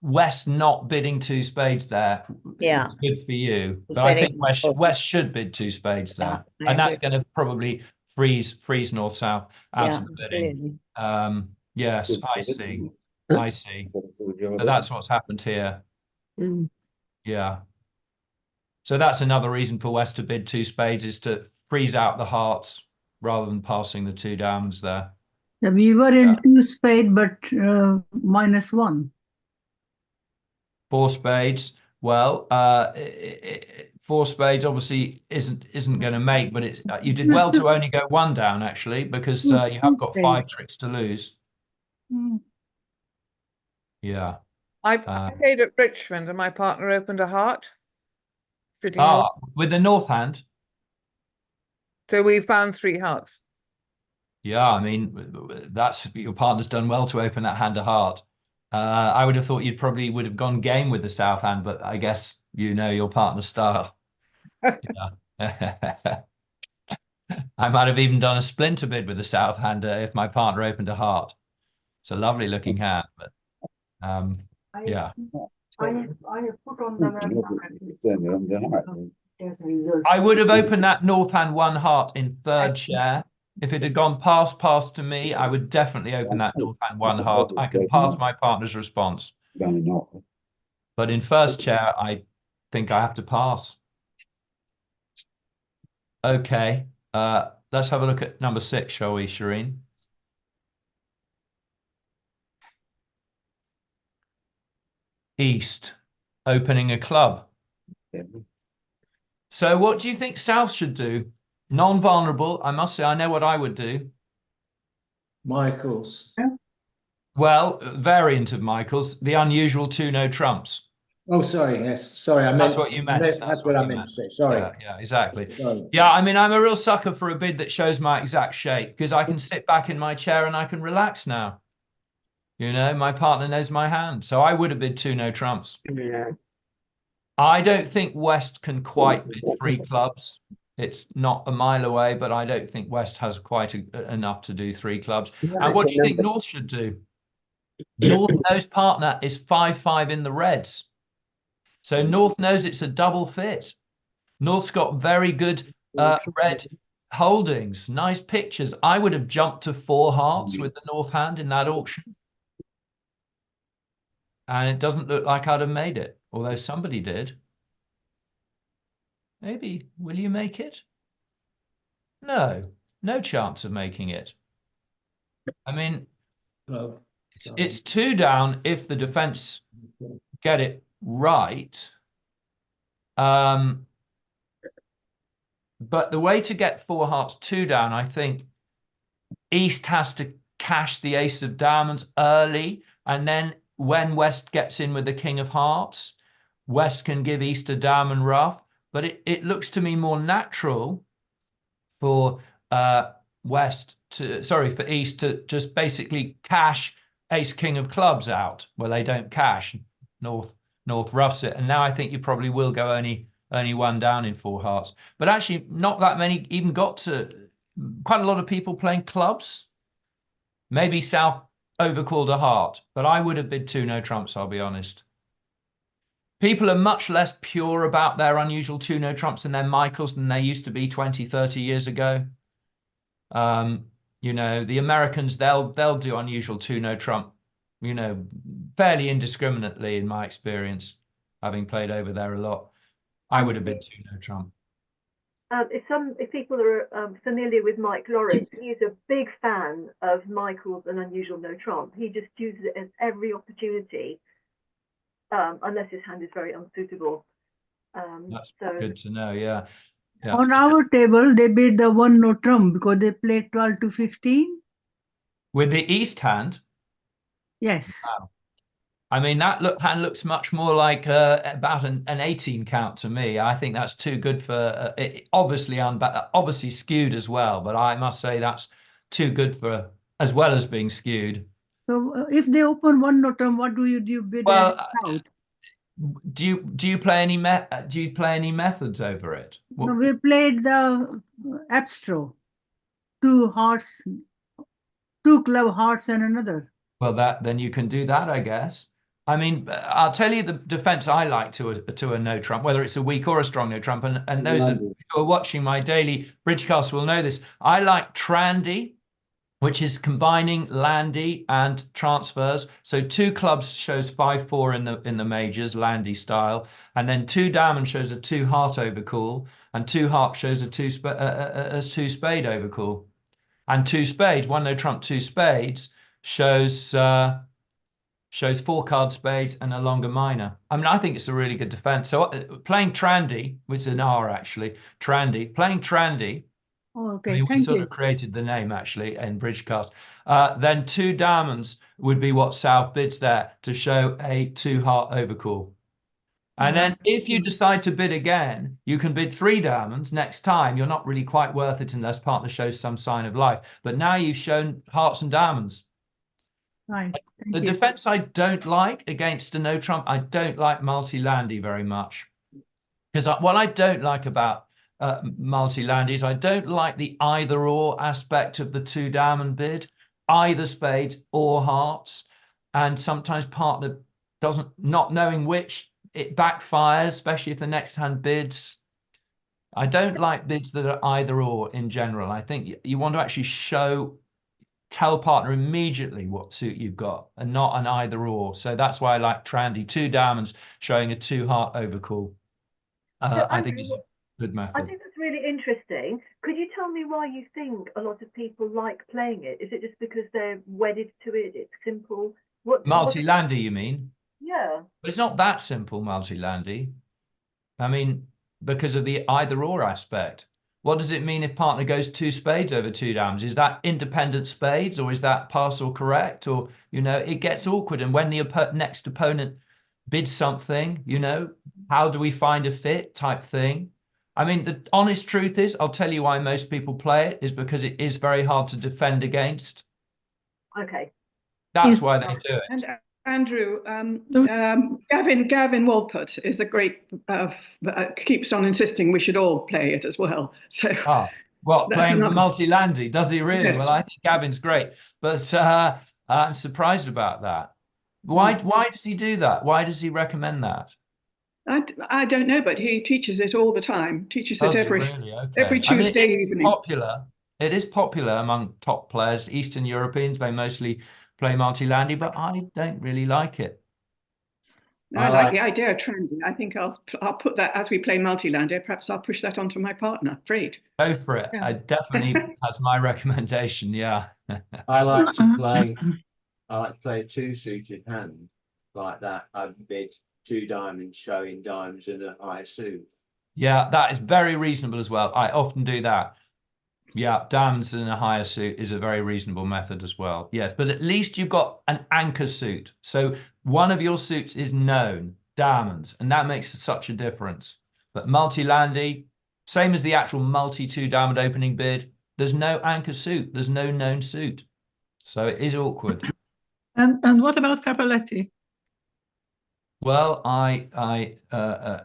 West not bidding 2 spades there. It's good for you, but I think West should bid 2 spades there, and that's going to probably freeze North-South out of the bidding. Yes, I see. So that's what's happened here. Yeah. So that's another reason for West to bid 2 spades, is to freeze out the hearts rather than passing the 2 diamonds there. Yeah, we were in 2 spade, but -1. 4 spades. Well, 4 spades obviously isn't going to make, but it's you did well to only go 1 down actually, because you have got 5 tricks to lose. Yeah. I played at Richmond and my partner opened a heart. With the north hand. So we found 3 hearts. Yeah, I mean, that's your partner's done well to open that hand a heart. I would have thought you probably would have gone game with the south hand, but I guess you know your partner's style. Yeah. I might have even done a splinter bid with the south hander if my partner opened a heart. It's a lovely looking hand, but yeah. I have put on the I would have opened that north hand 1 heart in 3rd chair. If it had gone pass to me, I would definitely open that north hand 1 heart. I can pass my partner's response. But in 1st chair, I think I have to pass. Okay, let's have a look at number 6, shall we, Shireen? East, opening a club. So what do you think South should do? Non-vulnerable, I must say, I know what I would do. Michael's. Well, variant of Michael's, the unusual 2 no trumps. Oh, sorry. Yes, sorry. That's what you meant. That's what I meant to say. Sorry. Yeah, exactly. Sorry. Yeah, I mean, I'm a real sucker for a bid that shows my exact shape, because I can sit back in my chair and I can relax now. You know, my partner knows my hand. So I would have bid 2 no trumps. Yeah. I don't think West can quite bid 3 clubs. It's not a mile away, but I don't think West has quite enough to do 3 clubs. And what do you think North should do? North knows partner is 5-5 in the reds. So North knows it's a double fit. North's got very good red holdings, nice pictures. I would have jumped to 4 hearts with the North hand in that auction. And it doesn't look like I'd have made it, although somebody did. Maybe. Will you make it? No, no chance of making it. I mean, it's 2 down if the defense get it right. But the way to get 4 hearts 2 down, I think East has to cash the ace of diamonds early, and then when West gets in with the king of hearts, West can give East a diamond rough. But it looks to me more natural for for East to just basically cash ace king of clubs out. Well, they don't cash. North roughs it, and now I think you probably will go only 1 down in 4 hearts. But actually, not that many even got to. Quite a lot of people playing clubs. Maybe South overcalled a heart, but I would have bid 2 no trumps, I'll be honest. People are much less pure about their unusual 2 no trumps and their Michaels than they used to be 20, 30 years ago. You know, the Americans, they'll do unusual 2 no trump, you know, fairly indiscriminately in my experience, having played over there a lot. I would have bid 2 no trump. If people are familiar with Mike Lawrence, he's a big fan of Michael's and unusual no trump. He just uses it as every opportunity, unless his hand is very unsuitable. That's good to know. Yeah. On our table, they bid the 1 no trump because they played 12 to 15. With the East hand? Yes. Wow. I mean, that hand looks much more like about an 18 count to me. I think that's too good for obviously skewed as well. But I must say that's too good for, as well as being skewed. So if they open 1 no trump, what do you bid? Well, do you play any methods over it? No, we played the abstro, 2 hearts, 2 club hearts and another. Well, then you can do that, I guess. I mean, I'll tell you the defense I like to a no trump, whether it's a weak or a strong no trump. And those who are watching my daily Bridgecast will know this. I like Trandy which is combining landy and transfers. So 2 clubs shows 5-4 in the majors, landy style, and then 2 diamond shows a 2 heart overcall, and 2 heart shows a 2 spade overcall, and 2 spades, 1 no trump 2 spades shows 4 card spades and a longer minor. I mean, I think it's a really good defense. So playing Trandy, which is an R actually, playing Trandy. Oh, okay, I mean, we thank sort you. of created the name actually in Bridgecast. Then 2 diamonds would be what South bids there to show a 2 heart overcall. And then if you decide to bid again, you can bid 3 diamonds next time. You're not really quite worth it unless partner shows some sign of life. But now you've shown hearts and diamonds. Right. The defense I don't like against a no trump, I don't like multi-landy very much. Because what I don't like about multi-landies, I don't like the either or aspect of the 2 diamond bid, either spades or hearts. And sometimes partner doesn't, not knowing which, it backfires, especially if the next hand bids. I don't like bids that are either or in general. I think you want to actually tell partner immediately what suit you've got and not an either or. So that's why I like Trandy, 2 diamonds showing a 2 heart overcall. I think it's a good method. I think that's really interesting. Could you tell me why you think a lot of people like playing it? Is it just because they're wedded to it? It's simple. Multi-landy, you mean? Yeah. But it's not that simple, multi-landy. I mean, because of the either or aspect. What does it mean if partner goes 2 spades over 2 diamonds? Is that independent spades, or is that pass or correct? Or, it gets awkward. And when the next opponent bids something, how do we find a fit type thing? I mean, the honest truth is, I'll tell you why most people play it, is because it is very hard to defend against. Okay. That's why they do it. And Andrew, Gavin Walpott is a great, keeps on insisting we should all play it as well. So playing multi-landy, does he really? Yes. Well, I think Gavin's great, but I'm surprised about that. Why does he do that? Why does he recommend that? I don't know, but he teaches it all the time. Teaches Does it he every really? Okay. every Tuesday I mean, evening. Popular. It is popular among top players. Eastern Europeans, they mostly play multi-landy, but I don't really like it. I like the idea of Trandy. I think I'll put that as we play multi-landy. Perhaps I'll push that onto my partner, Fred. Go for it. Yeah. I definitely has my recommendation. Yeah. I like to play a 2-suited hand like that. I've bid 2 diamonds showing diamonds in a higher suit. Yeah, that is very reasonable as well. I often do that. Yeah, diamonds in a higher suit is a very reasonable method as well. Yes, but at least you've got an anchor suit. So one of your suits is known, diamonds, and that makes such a difference. But multi-landy, same as the actual multi-2 diamond opening bid, there's no anchor suit. There's no known suit. So it is awkward. And what about Cappelletti? Well, I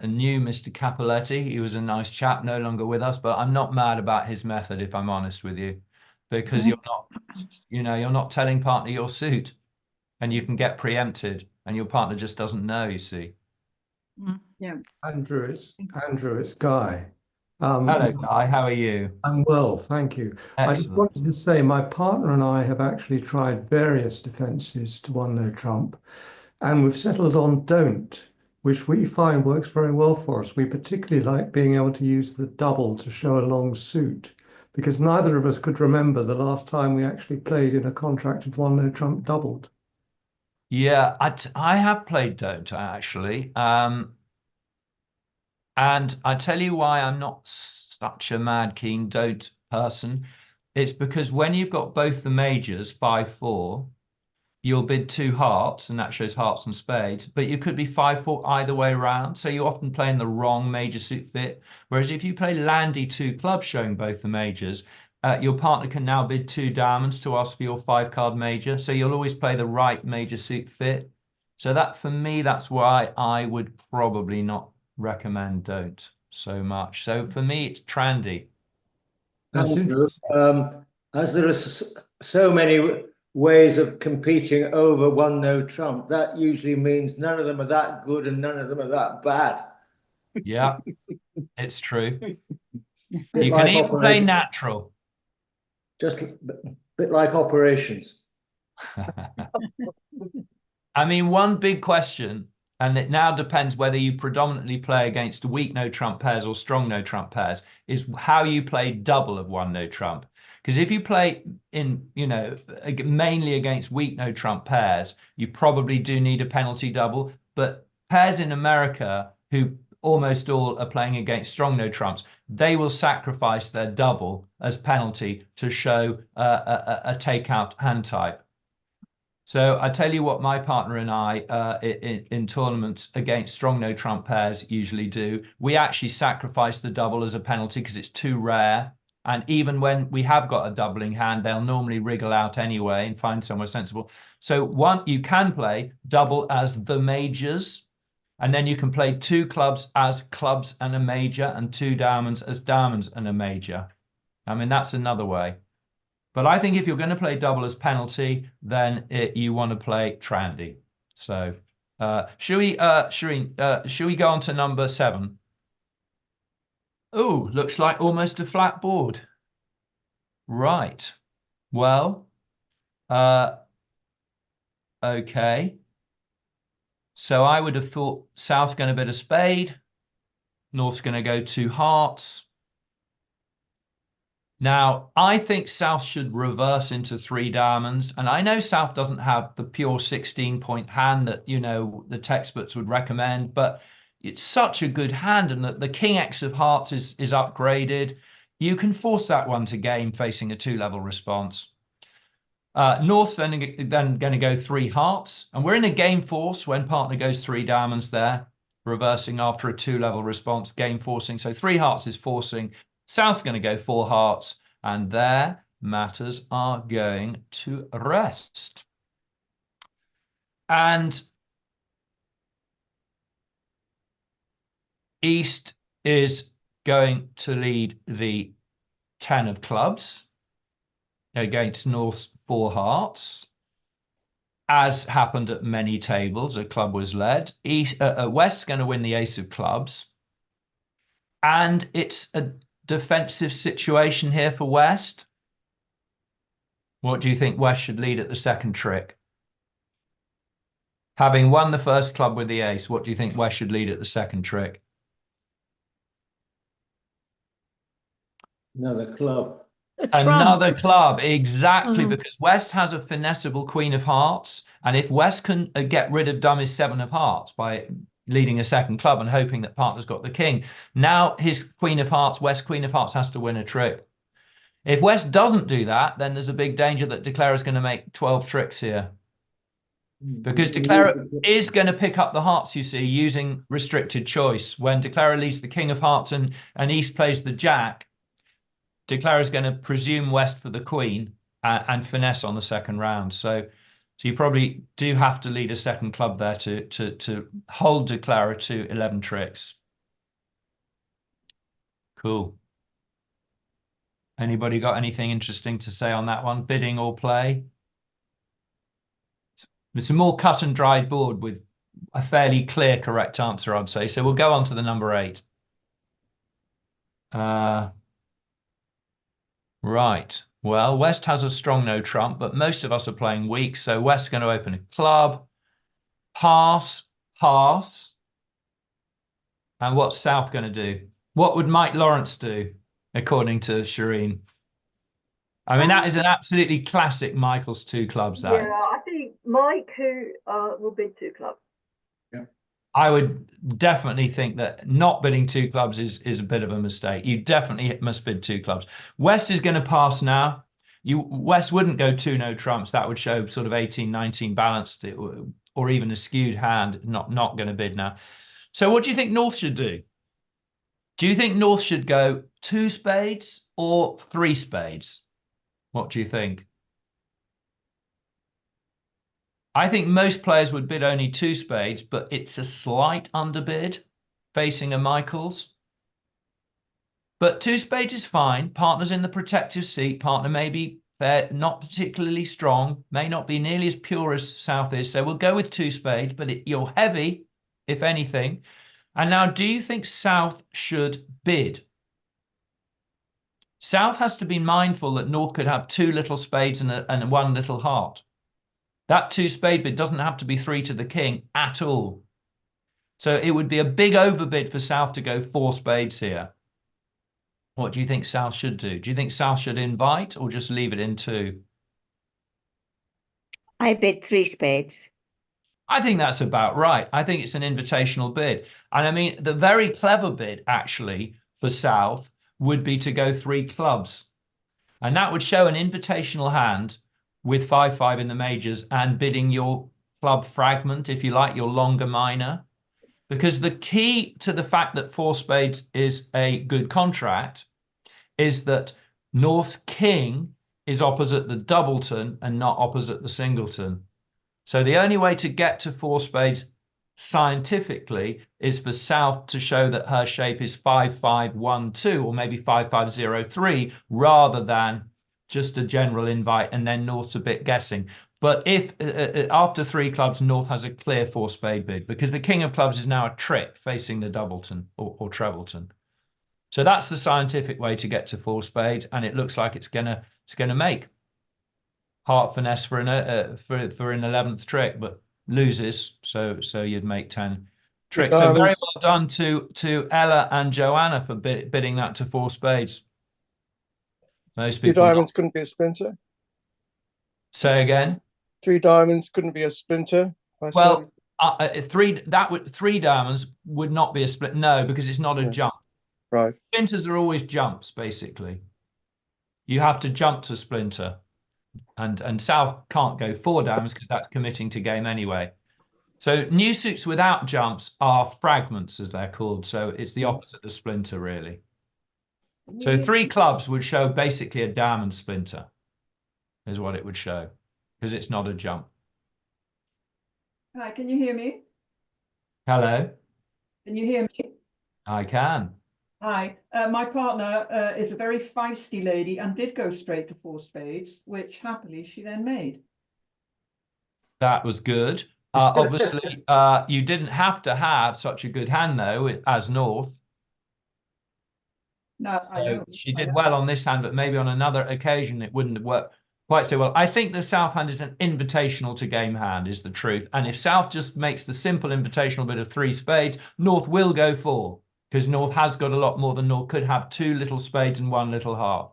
knew Mr. Cappelletti. He was a nice chap, no longer with us, but I'm not mad about his method, if I'm honest with you, because you're not telling partner your suit, and you can get preempted, and your partner just doesn't know, you see. Yeah. Andrew, it's Guy. Hello, Guy. How are you? I'm well, thank you. Excellent. I just wanted to say my partner and I have actually tried various defenses to 1 no trump. And we've settled on don't, which we find works very well for us. We particularly like being able to use the double to show a long suit, because neither of us could remember the last time we actually played in a contract of 1 no trump doubled. Yeah, I have played don't actually. And I tell you why I'm not such a mad keen don't person. It's because when you've got both the majors, 5-4, you'll bid 2 hearts, and that shows hearts and spades, but you could be 5-4 either way around. So you often play in the wrong major suit fit. Whereas if you play landy 2 clubs showing both the majors, your partner can now bid 2 diamonds to ask for your 5-card major. So you'll always play the right major suit fit. So that, for me, that's why I would probably not recommend don't so much. So for me, it's Trandy. That's interesting. As there are so many ways of competing over 1 no trump, that usually means none of them are that good and none of them are that bad. Yeah, it's true. You can even play natural. bit like operations. I mean, one big question, and it now depends whether you predominantly play against weak no trump pairs or strong no trump pairs, is how you play double of one no trump. Because if you play in, you know, mainly against weak no trump pairs, you probably do need a penalty double. But pairs in America who almost all are playing against strong no trumps, they will sacrifice their double as penalty to show a takeout hand type. So I tell you what my partner and I in tournaments against strong no trump pairs usually do. We actually sacrifice the double as a penalty because it's too rare. And even when we have got a doubling hand, they'll normally wriggle out anyway and find somewhere sensible. So one, you can play double as the majors, and then you can play two clubs as clubs and a major, and two diamonds as diamonds and a major. I mean, that's another way. But I think if you're going to play double as penalty, then you want to play Trandy. So should we, Shireen, should we go on to number 7? Oh, looks like almost a flat board. Right. Well, okay. So I would have thought South's going to bid a spade. North's going to go 2 hearts. Now, I think South should reverse into 3 diamonds. And I know South doesn't have the pure 16-point hand that, you know, the textbooks would recommend, but it's such a good hand, and the King X of hearts is upgraded. You can force that one to game facing a 2-level response. North's then going to go 3 hearts, and we're in a game force when partner goes 3 diamonds there, reversing after a 2-level response, game forcing. So 3 hearts is forcing. South's going to go 4 hearts, and there matters are going to rest. And East is going to lead the 10 of clubs against North's 4 hearts. As happened at many tables, a club was led. West's going to win the ace of clubs. And it's a defensive situation here for West. What do you think West should lead at the second trick? Having won the first club with the ace, what do you think West should lead at the second trick? Another club. Another club, exactly, because West has a finessable queen of hearts, and if West can get rid of dummy's 7 of hearts by leading a second club and hoping that partner's got the king, now his queen of hearts, West queen of hearts, has to win a trick. If West doesn't do that, then there's a big danger that Declarer is going to make 12 tricks here, because Declarer is going to pick up the hearts, you see, using restricted choice. When Declarer leads the king of hearts and East plays the jack, Declarer is going to presume West for the queen and finesse on the second round. So you probably do have to lead a second club there to hold Declarer to 11 tricks. Cool. Anybody got anything interesting to say on that one? Bidding or play? It's a more cut and dried board with a fairly clear correct answer, I'd say. So we'll go on to the number 8. Right. Well, West has a strong no trump, but most of us are playing weak. So West's going to open a club, pass, pass. And what's South going to do? What would Mike Lawrence do, according to Shireen? I mean, that is an absolutely classic Michael's 2 clubs. That yeah, I think Mike, who will bid 2 clubs. I would definitely think that not bidding 2 clubs is a bit of a mistake. You definitely must bid 2 clubs. West is going to pass now. West wouldn't go 2 no trumps. That would show sort of 18-19 balanced or even a skewed hand. Not going to bid now. So what do you think North should do? Do you think North should go 2 spades or 3 spades? What do you think? I think most players would bid only 2 spades, but it's a slight underbid facing a Michaels. But 2 spades is fine. Partner's in the protective seat. Partner may be not particularly strong, may not be nearly as pure as South is. So we'll go with 2 spades, but you're heavy, if anything. And now, do you think South should bid? South has to be mindful that North could have 2 little spades and 1 little heart. That 2 spade bid doesn't have to be 3 to the king at all. So it would be a big overbid for South to go 4 spades here. What do you think South should do? Do you think South should invite or just leave it in 2? I bid 3 spades. I think that's about right. I think it's an invitational bid. And I mean, the very clever bid actually for South would be to go 3 clubs. And that would show an invitational hand with 5-5 in the majors and bidding your club fragment, if you like, your longer minor. Because the key to the fact that 4 spades is a good contract is that North's king is opposite the doubleton and not opposite the singleton. So the only way to get to 4 spades scientifically is for South to show that her shape is 5-5-1-2 or maybe 5-5-0-3 rather than just a general invite and then North's a bit guessing. But if after 3 clubs, North has a clear 4 spade bid because the king of clubs is now a trick facing the doubleton or trebleton. So that's the scientific way to get to 4 spades, and it looks like it's gonna make heart finesse for an 11th trick, but loses. So you'd make 10 tricks. So very well done to Ella and Joanna for bidding that to 4 spades. Most people. 2 diamonds couldn't be a splinter. Say again. 3 diamonds couldn't be a splinter. Well, 3 diamonds would not be a split. No, because it's not a jump. Right. Splinters are always jumps, basically. You have to jump to splinter. And South can't go 4 diamonds because that's committing to game anyway. So new suits without jumps are fragments, as they're called. So it's the opposite of splinter, really. So 3 clubs would show basically a diamond splinter, is what it would show, because it's not a jump. Hi, can you hear me? Hello? Can you hear me? I can. Hi, my partner is a very feisty lady and did go straight to 4 spades, which happily she then made. That was good. Obviously, you didn't have to have such a good hand, though, as North. No, So I know. she did well on this hand, but maybe on another occasion it wouldn't have worked quite so well. I think the South hand is an invitational to game hand, is the truth. And if South just makes the simple invitational bit of 3 spades, North will go 4. Because North has got a lot more than North could have 2 little spades and 1 little heart.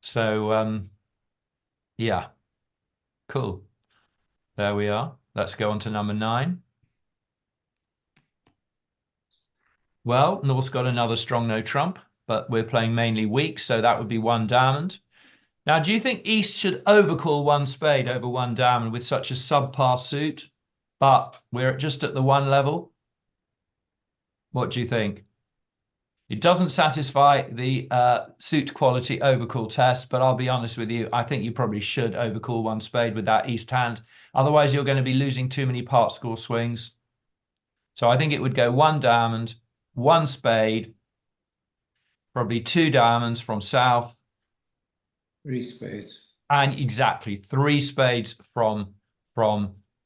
So, yeah, cool. There we are. Let's go on to number 9. Well, North's got another strong no trump, but we're playing mainly weak, so that would be 1 diamond. Now, do you think East should overcall 1 spade over 1 diamond with such a subpar suit, but we're just at the 1 level? What do you think? It doesn't satisfy the suit quality overcall test, but I'll be honest with you, I think you probably should overcall 1 spade with that East hand. Otherwise, you're going to be losing too many part score swings. So I think it would go 1 diamond, 1 spade, probably 2 diamonds from South. 3 spades. And exactly 3 spades from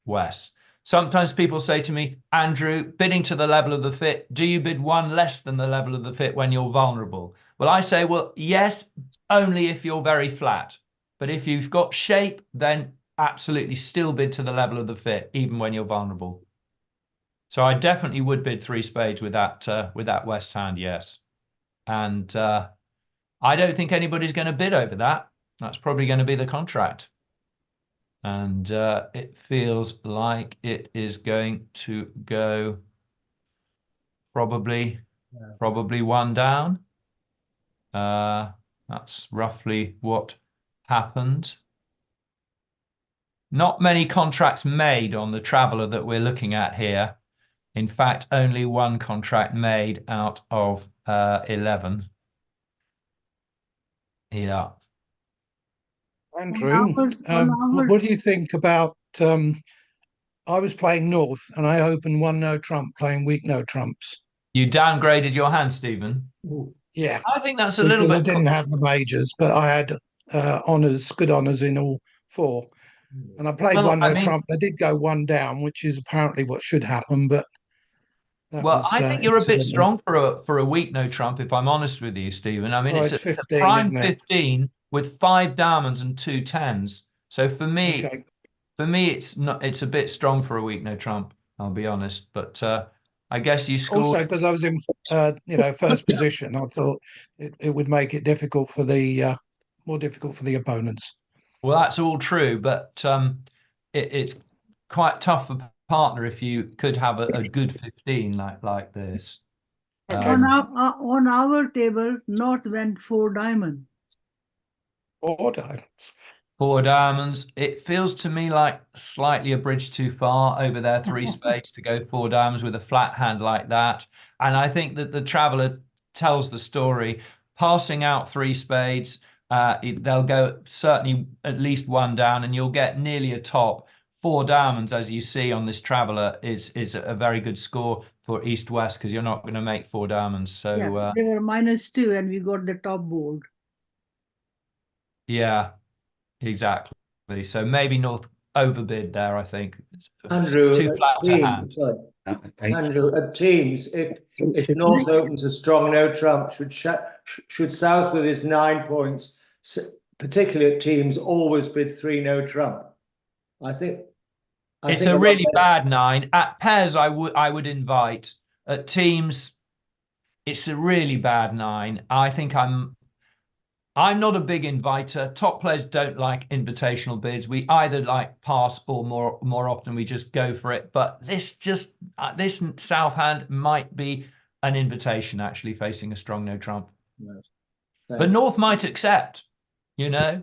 West. Sometimes people say to me, Andrew, bidding to the level of the fit, do you bid 1 less than the level of the fit when you're vulnerable? Well, I say, well, yes, only if you're very flat. But if you've got shape, then absolutely still bid to the level of the fit, even when you're vulnerable. So I definitely would bid 3 spades with that West hand, yes. And I don't think anybody's going to bid over that. That's probably going to be the contract. And it feels like it is going to go probably 1 down. That's roughly what happened. Not many contracts made on the Traveller that we're looking at here. In fact, only 1 contract made out of 11. Yeah. Andrew, what do you think about, I was playing North and I opened 1 no trump, playing weak no trumps. You downgraded your hand, Stephen? Yeah. I think that's a little bit... I didn't have the majors, but I had good honours in all 4. And I played 1 no trump. I did go 1 down, which is apparently what should happen, but Well, I think you're a bit strong for a weak no trump, if I'm honest with you, Stephen. I mean, it's a 15, prime isn't it? 15 with 5 diamonds and 2 tens. So for me, it's a bit strong for a weak no trump, I'll be honest. But I guess you scored. Also, because I was in first position, I thought it would make it difficult for the more difficult for the opponents. Well, that's all true, but it's quite tough for partner if you could have a good 15 like this. On our table, North went 4 diamond. 4 diamonds. 4 diamonds. It feels to me like slightly a bridge too far over their 3 spades to go 4 diamonds with a flat hand like that. And I think that the traveller tells the story, passing out 3 spades. They'll go certainly at least 1 down, and you'll get nearly a top. 4 diamonds, as you see on this traveller, is a very good score for East-West, because you're not going to make 4 diamonds. So yeah, they were -2, and we got the top board. Yeah, exactly. So maybe North overbid there, I think. Andrew, too flat to hand. Andrew, at teams, if North opens a strong no trump, should South with his 9 points, particularly at teams, always bid 3 no trump? I think it's a really bad 9. At pairs, I would invite. At teams, it's a really bad 9. I think I'm not a big inviter. Top players don't like invitational bids. We either like pass or more often we just go for it. But this South hand might be an invitation, actually, facing a strong no trump. Right. But North might accept, Yeah.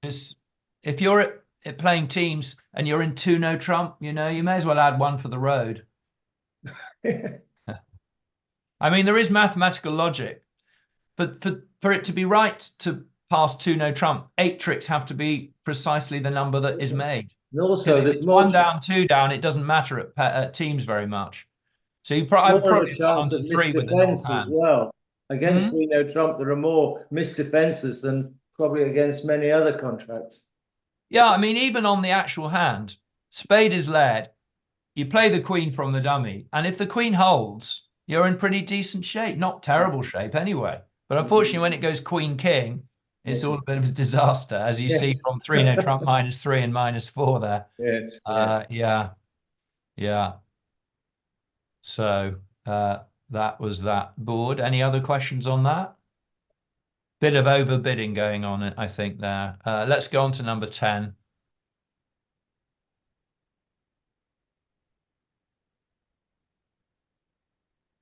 If you're at playing teams and you're in 2 no trump, you may as well add 1 for the road. I mean, there is mathematical logic, but for it to be right to pass 2 no trump, 8 tricks have to be precisely the number that is made. And also, there's 1 down, 2 down, it doesn't matter at teams very much. So I've probably gone on to 3 with the North hand. As well. Against 3 no trump, there are more misdefenses than probably against many other contracts. Yeah, I mean, even on the actual hand, spade is led. You play the queen from the dummy, and if the queen holds, you're in pretty decent shape. Not terrible shape anyway. But unfortunately, when it goes queen king, it's all a bit of a disaster, as you see from 3 no trump -3 and -4 there. Yeah. So that was that board. Any other questions on that? Bit of overbidding going on, I think, there. Let's go on to number 10.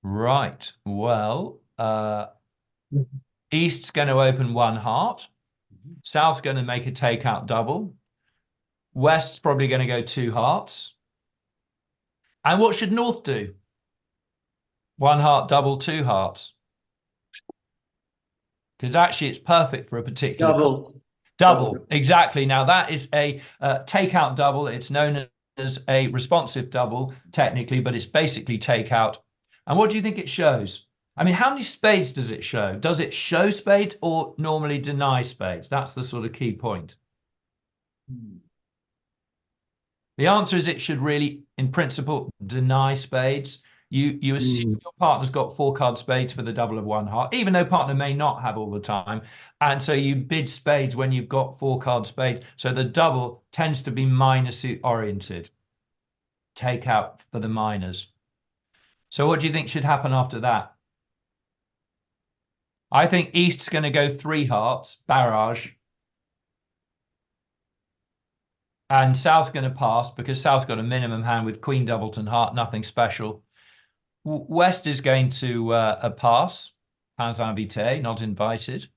Right. Well, East's going to open 1 heart. South's going to make a takeout double. West's probably going to go 2 hearts. And what should North do? 1 heart double, 2 hearts. Because actually it's perfect for a particular double. Exactly. Now that is a takeout double. It's known as a responsive double technically, but it's basically takeout. And what do you think it shows? I mean, how many spades does it show? Does it show spades or normally deny spades? That's the sort of key point. The answer is it should really, in principle, deny spades. You assume your partner's got 4 card spades for the double of 1 heart, even though partner may not have all the time. And so you bid spades when you've got 4 card spades. So the double tends to be minor suit oriented. Take out for the minors. So what do you think should happen after that? I think East's going to go 3 hearts, barrage. And South's going to pass because South's got a minimum hand with Queen Doubleton heart, nothing special. West is going to a pass, pas invité, not invited.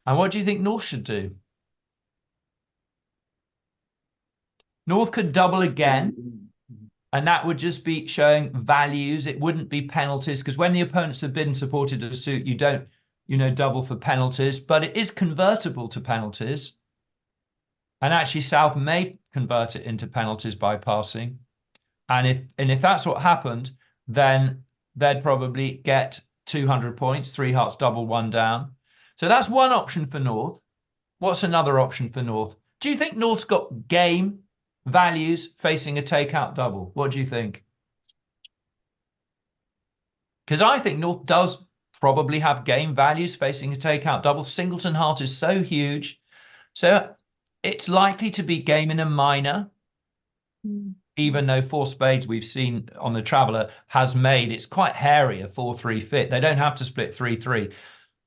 And what do you think North should do? North could double again, and that would just be showing values. It wouldn't be penalties, because when the opponents have been supported a suit, you don't, double for penalties, but it is convertible to penalties. And actually, South may convert it into penalties by passing. And if that's what happened, then they'd probably get 200 points, 3 hearts double, 1 down. So that's one option for North. What's another option for North? Do you think North's got game values facing a takeout double? What do you think? because I think North does probably have game values facing a takeout double. Singleton heart is so huge. So it's likely to be game in a minor, even though four spades we've seen on the Traveller has made, it's quite hairy, a 4-3 fit. They don't have to split 3-3.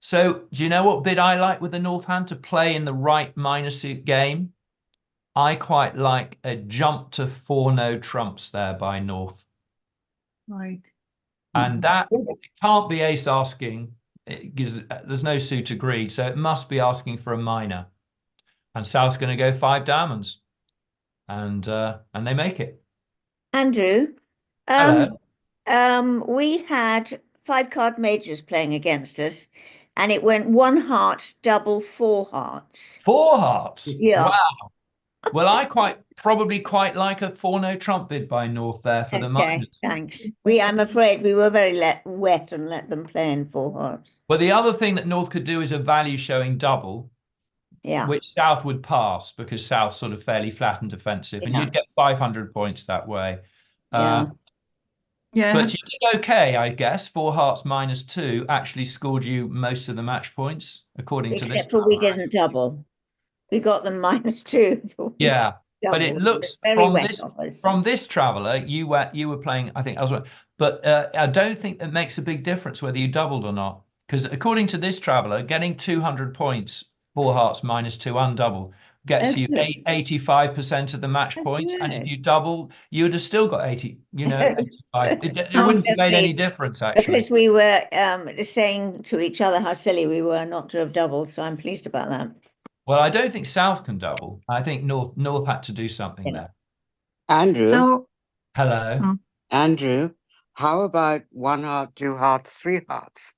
So do you know what bid I like with the North hand to play in the right minor suit game? I quite like a jump to 4 no trumps there by North. Right. And that it can't be ace asking, because there's no suit agreed, so it must be asking for a minor. And South's going to go 5 diamonds, and they make it. Andrew, Hello. we had 5-card majors playing against us, and it went 1 heart, double 4 hearts. 4 hearts? Yeah. Wow. Well, I probably quite like a 4 no trump bid by North there for the minors. Thanks. I'm afraid we were very wet and let them play in 4 hearts. Well, the other thing that North could do is a value showing double, which South would pass because South's sort of fairly flat and defensive, and you'd get 500 points that way. But you did okay, I guess. 4 hearts -2 actually scored you most of the match points, according to this. Except for we didn't double. We got them -2. Yeah, but it looks from this Traveller, you were playing, I think, elsewhere. But I don't think that makes a big difference whether you doubled or not, because according to this Traveller, getting 200 points, 4 hearts -2 undouble, gets you 85% of the match points, and if you double, you would have still got 80. 85. It wouldn't have made any difference actually. Because we were saying to each other how silly we were not to have doubled, so I'm pleased about that. Well, I don't think South can double. I think North had to do something there. Andrew. Hello. Andrew, how about 1 heart, 2 hearts, 3 hearts?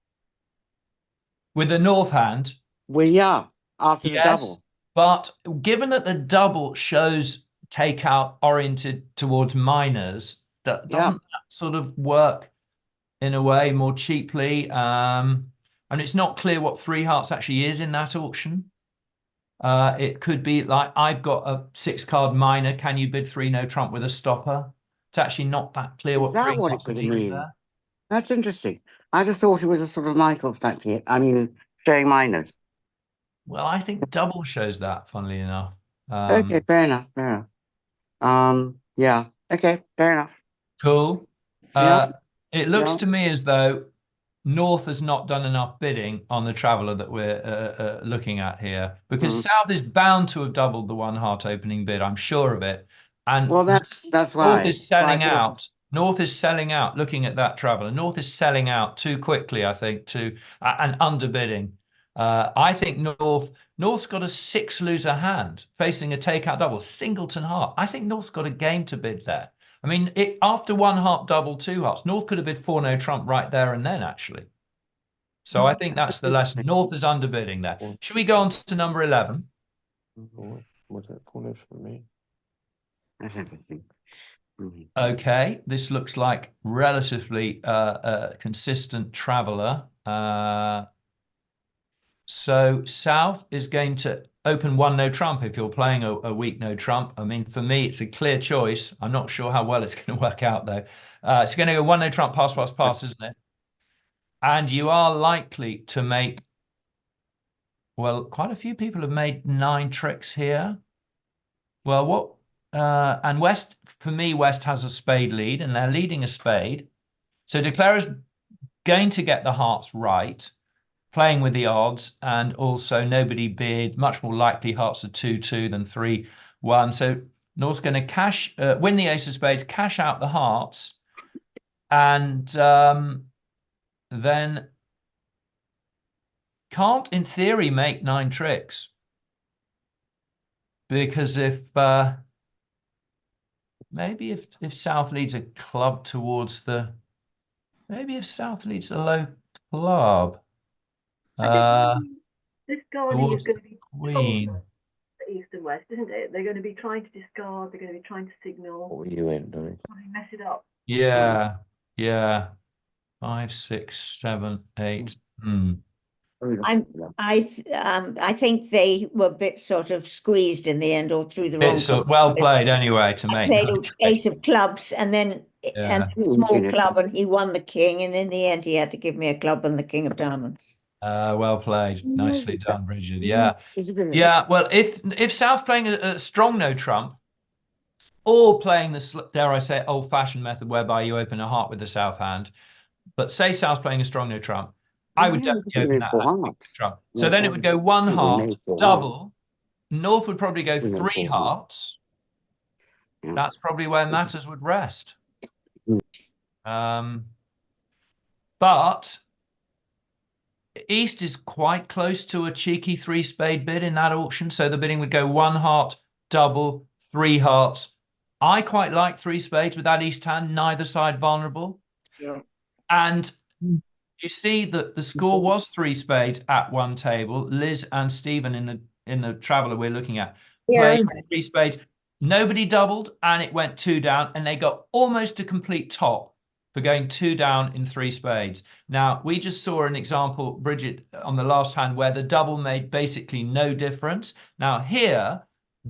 With the North hand? Well, yeah, after the double. But given that the double shows takeout oriented towards minors, doesn't that sort of work in a way more cheaply? And it's not clear what 3 hearts actually is in that auction. It could be like, I've got a 6-card minor. Can you bid 3 no trump with a stopper? It's actually not that clear what 3 hearts could mean mean. there. That's interesting. I just thought it was a sort of Michael's tactic. I mean, showing minors. Well, I think double shows that, funnily enough. Okay, fair enough. Yeah. Okay, fair enough. Cool. It looks to me as though North has not done enough bidding on the Traveller that we're looking at here, because South is bound to have doubled the 1 heart opening bid. I'm sure of it. And well, that's why North is selling out. North is selling out. Looking at that Traveller, North is selling out too quickly, I think, and underbidding. I think North's got a 6 loser hand facing a takeout double, Singleton heart. I think North's got a game to bid there. I mean, after 1 heart double, 2 hearts, North could have bid 4 no trump right there and then, actually. So I think that's the lesson. North is underbidding there. Should we go on to number 11? What's that corner for me? That's everything. Okay, this looks like relatively consistent Traveller. So South is going to open 1 no trump if you're playing a weak no trump. I mean, for me, it's a clear choice. I'm not sure how well it's going to work out, though. It's going to go 1 no trump, pass, pass, pass, isn't it? And you are likely to make, well, quite a few people have made 9 tricks here. Well, and West, for me, West has a spade lead, and they're leading a spade. So Declarer's going to get the hearts right, playing with the odds, and also nobody bid, much more likely hearts are 2-2 than 3-1. So North's going to win the ace of spades, cash out the hearts, and then can't, in theory, make 9 tricks. Because maybe if South leads a club towards maybe if South leads a low club. This guarding is going to be Queen. East and West, isn't it? They're going to be trying to discard. They're going to be trying to signal. What were you in, Donny? Mess it up. Yeah. 5, 6, 7, 8. I think they were a bit sort of squeezed in the end, or through the wrong. It's well played anyway to make. Played ace of clubs and then Yeah. a small club, and he won the king, and in the end he had to give me a club and the king of diamonds. Well played, nicely done, Bridget. Yeah, yeah. Well, if South's playing a strong no trump, or playing the, dare I say, old-fashioned method whereby you open a heart with the South hand, but say South's playing a strong no trump, I would definitely open that hand with trump. So then it would go one heart, double. North would probably go three hearts. That's probably where matters would rest. But East is quite close to a cheeky three spade bid in that auction. So the bidding would go one heart, double, three hearts. I quite like three spades with that East hand, neither side vulnerable. Yeah. And you see that the score was three spades at one table. Liz and Stephen in the traveller we're looking at played three spades. Nobody doubled, and it went two down, and they got almost a complete top for going two down in three spades. Now, we just saw an example, Bridget, on the last hand where the double made basically no difference. Now here,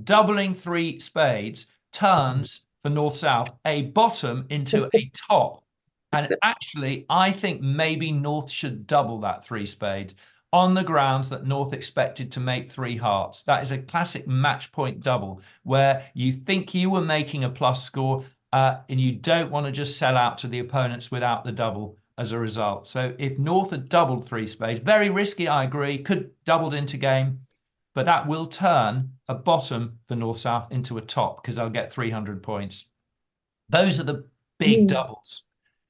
doubling three spades turns for North-South a bottom into a top. And actually, I think maybe North should double that three spades on the grounds that North expected to make three hearts. That is a classic match point double where you think you were making a plus score, and you don't want to just sell out to the opponents without the double as a result. So if North had doubled three spades, very risky, I agree, could doubled into game, but that will turn a bottom for North-South into a top because they'll get 300 points. Those are the big doubles.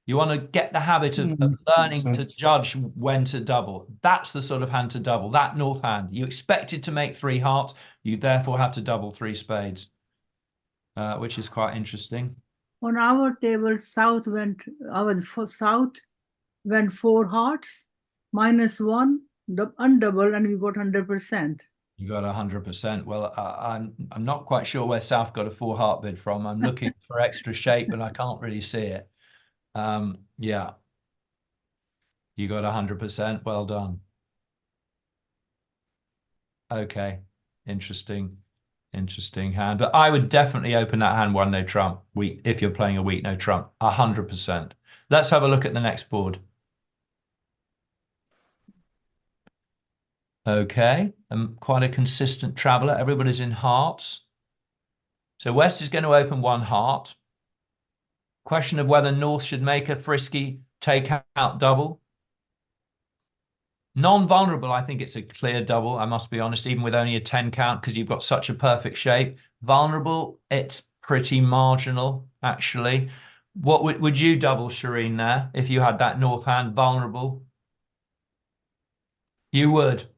You want to get the habit of learning to judge when to double. That's the sort of hand to double, that North hand. You expected to make three hearts, you therefore have to double three spades, which is quite interesting. On our table, South went four hearts, -1, undouble, and we got 100%. You got 100%. Well, I'm not quite sure where South got a four heart bid from. I'm looking for extra shape, but I can't really see it. Yeah, you got 100%. Well done. Okay, interesting hand. But I would definitely open that hand one no trump weak if you're playing a weak no trump. 100%. Let's have a look at the next board. Okay, quite a consistent traveller. Everybody's in hearts. So West is going to open one heart. Question of whether North should make a frisky take-out double. Non-vulnerable, I think it's a clear double, I must be honest, even with only a 10 count, because you've got such a perfect shape. Vulnerable, it's pretty marginal, actually. What would you double, Shireen, there, if you had that North hand vulnerable? You would.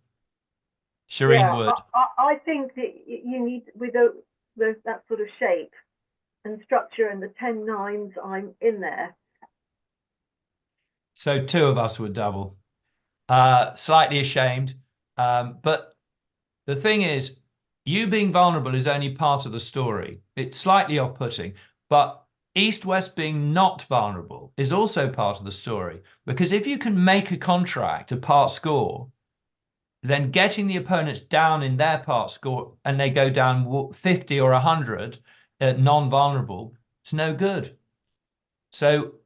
Shireen would. I think that you need, with that sort of shape and structure and the 10-9s, I'm in there. So two of us would double. Slightly ashamed. But the thing is, you being vulnerable is only part of the story. It's slightly off-putting, but East-West being not vulnerable is also part of the story. Because if you can make a contract, a part score, then getting the opponents down in their part score and they go down 50 or 100 non-vulnerable, it's no good. So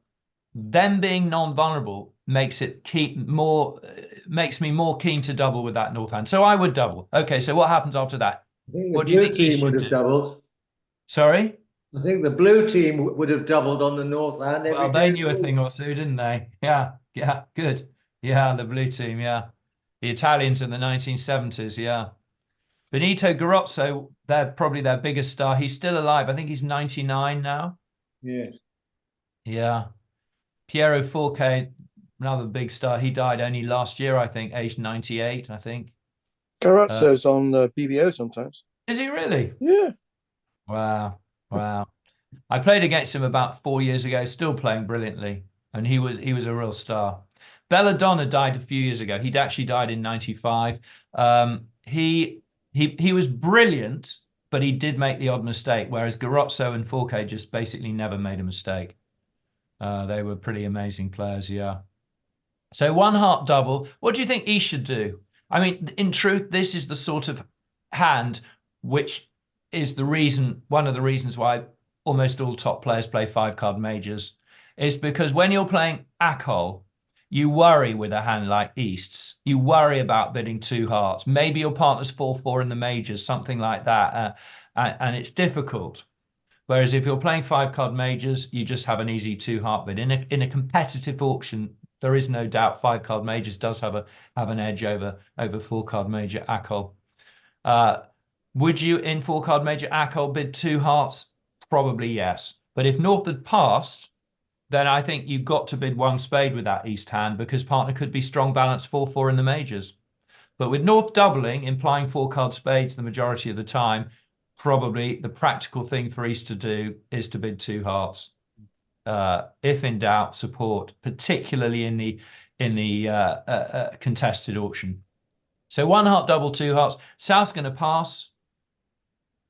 them being non-vulnerable makes me more keen to double with that North hand. So I would double. Okay, so what happens after that? I think the blue team would have doubled. Sorry? I think the blue team would have doubled on the North hand. Well, they knew a thing or two, didn't they? Yeah, good. Yeah, the blue team, yeah. The Italians in the 1970s, yeah. Benito Garozzo, they're probably their biggest star. He's still alive. I think he's 99 now. Yes. Yeah. Piero Forte, another big star. He died only last year, I think, aged 98, I think. Garozzo's on BBO sometimes. Is he really? Yeah. Wow. I played against him about 4 years ago, still playing brilliantly, and he was a real star. Belladonna died a few years ago. He'd actually died in 95. He was brilliant, but he did make the odd mistake, whereas Garozzo and Forte just basically never made a mistake. They were pretty amazing players, yeah. So one heart double. What do you think East should do? I mean, in truth, this is the sort of hand which is the reason, one of the reasons why almost all top players play 5-card majors, is because when you're playing Acol, you worry with a hand like East's. You worry about bidding 2 hearts. Maybe your partner's 4-4 in the majors, something like that, and it's difficult. Whereas if you're playing 5-card majors, you just have an easy 2-heart bid. In a competitive auction, there is no doubt 5-card majors does have an edge over 4-card major Acol. Would you in 4-card major Acol bid 2 hearts? Probably yes. But if North had passed, then I think you've got to bid 1 spade with that East hand, because partner could be strong balance 4-4 in the majors. But with North doubling, implying 4-card spades the majority of the time, probably the practical thing for East to do is to bid 2 hearts. If in doubt, support, particularly in the contested auction. So 1 heart double, 2 hearts. South's going to pass.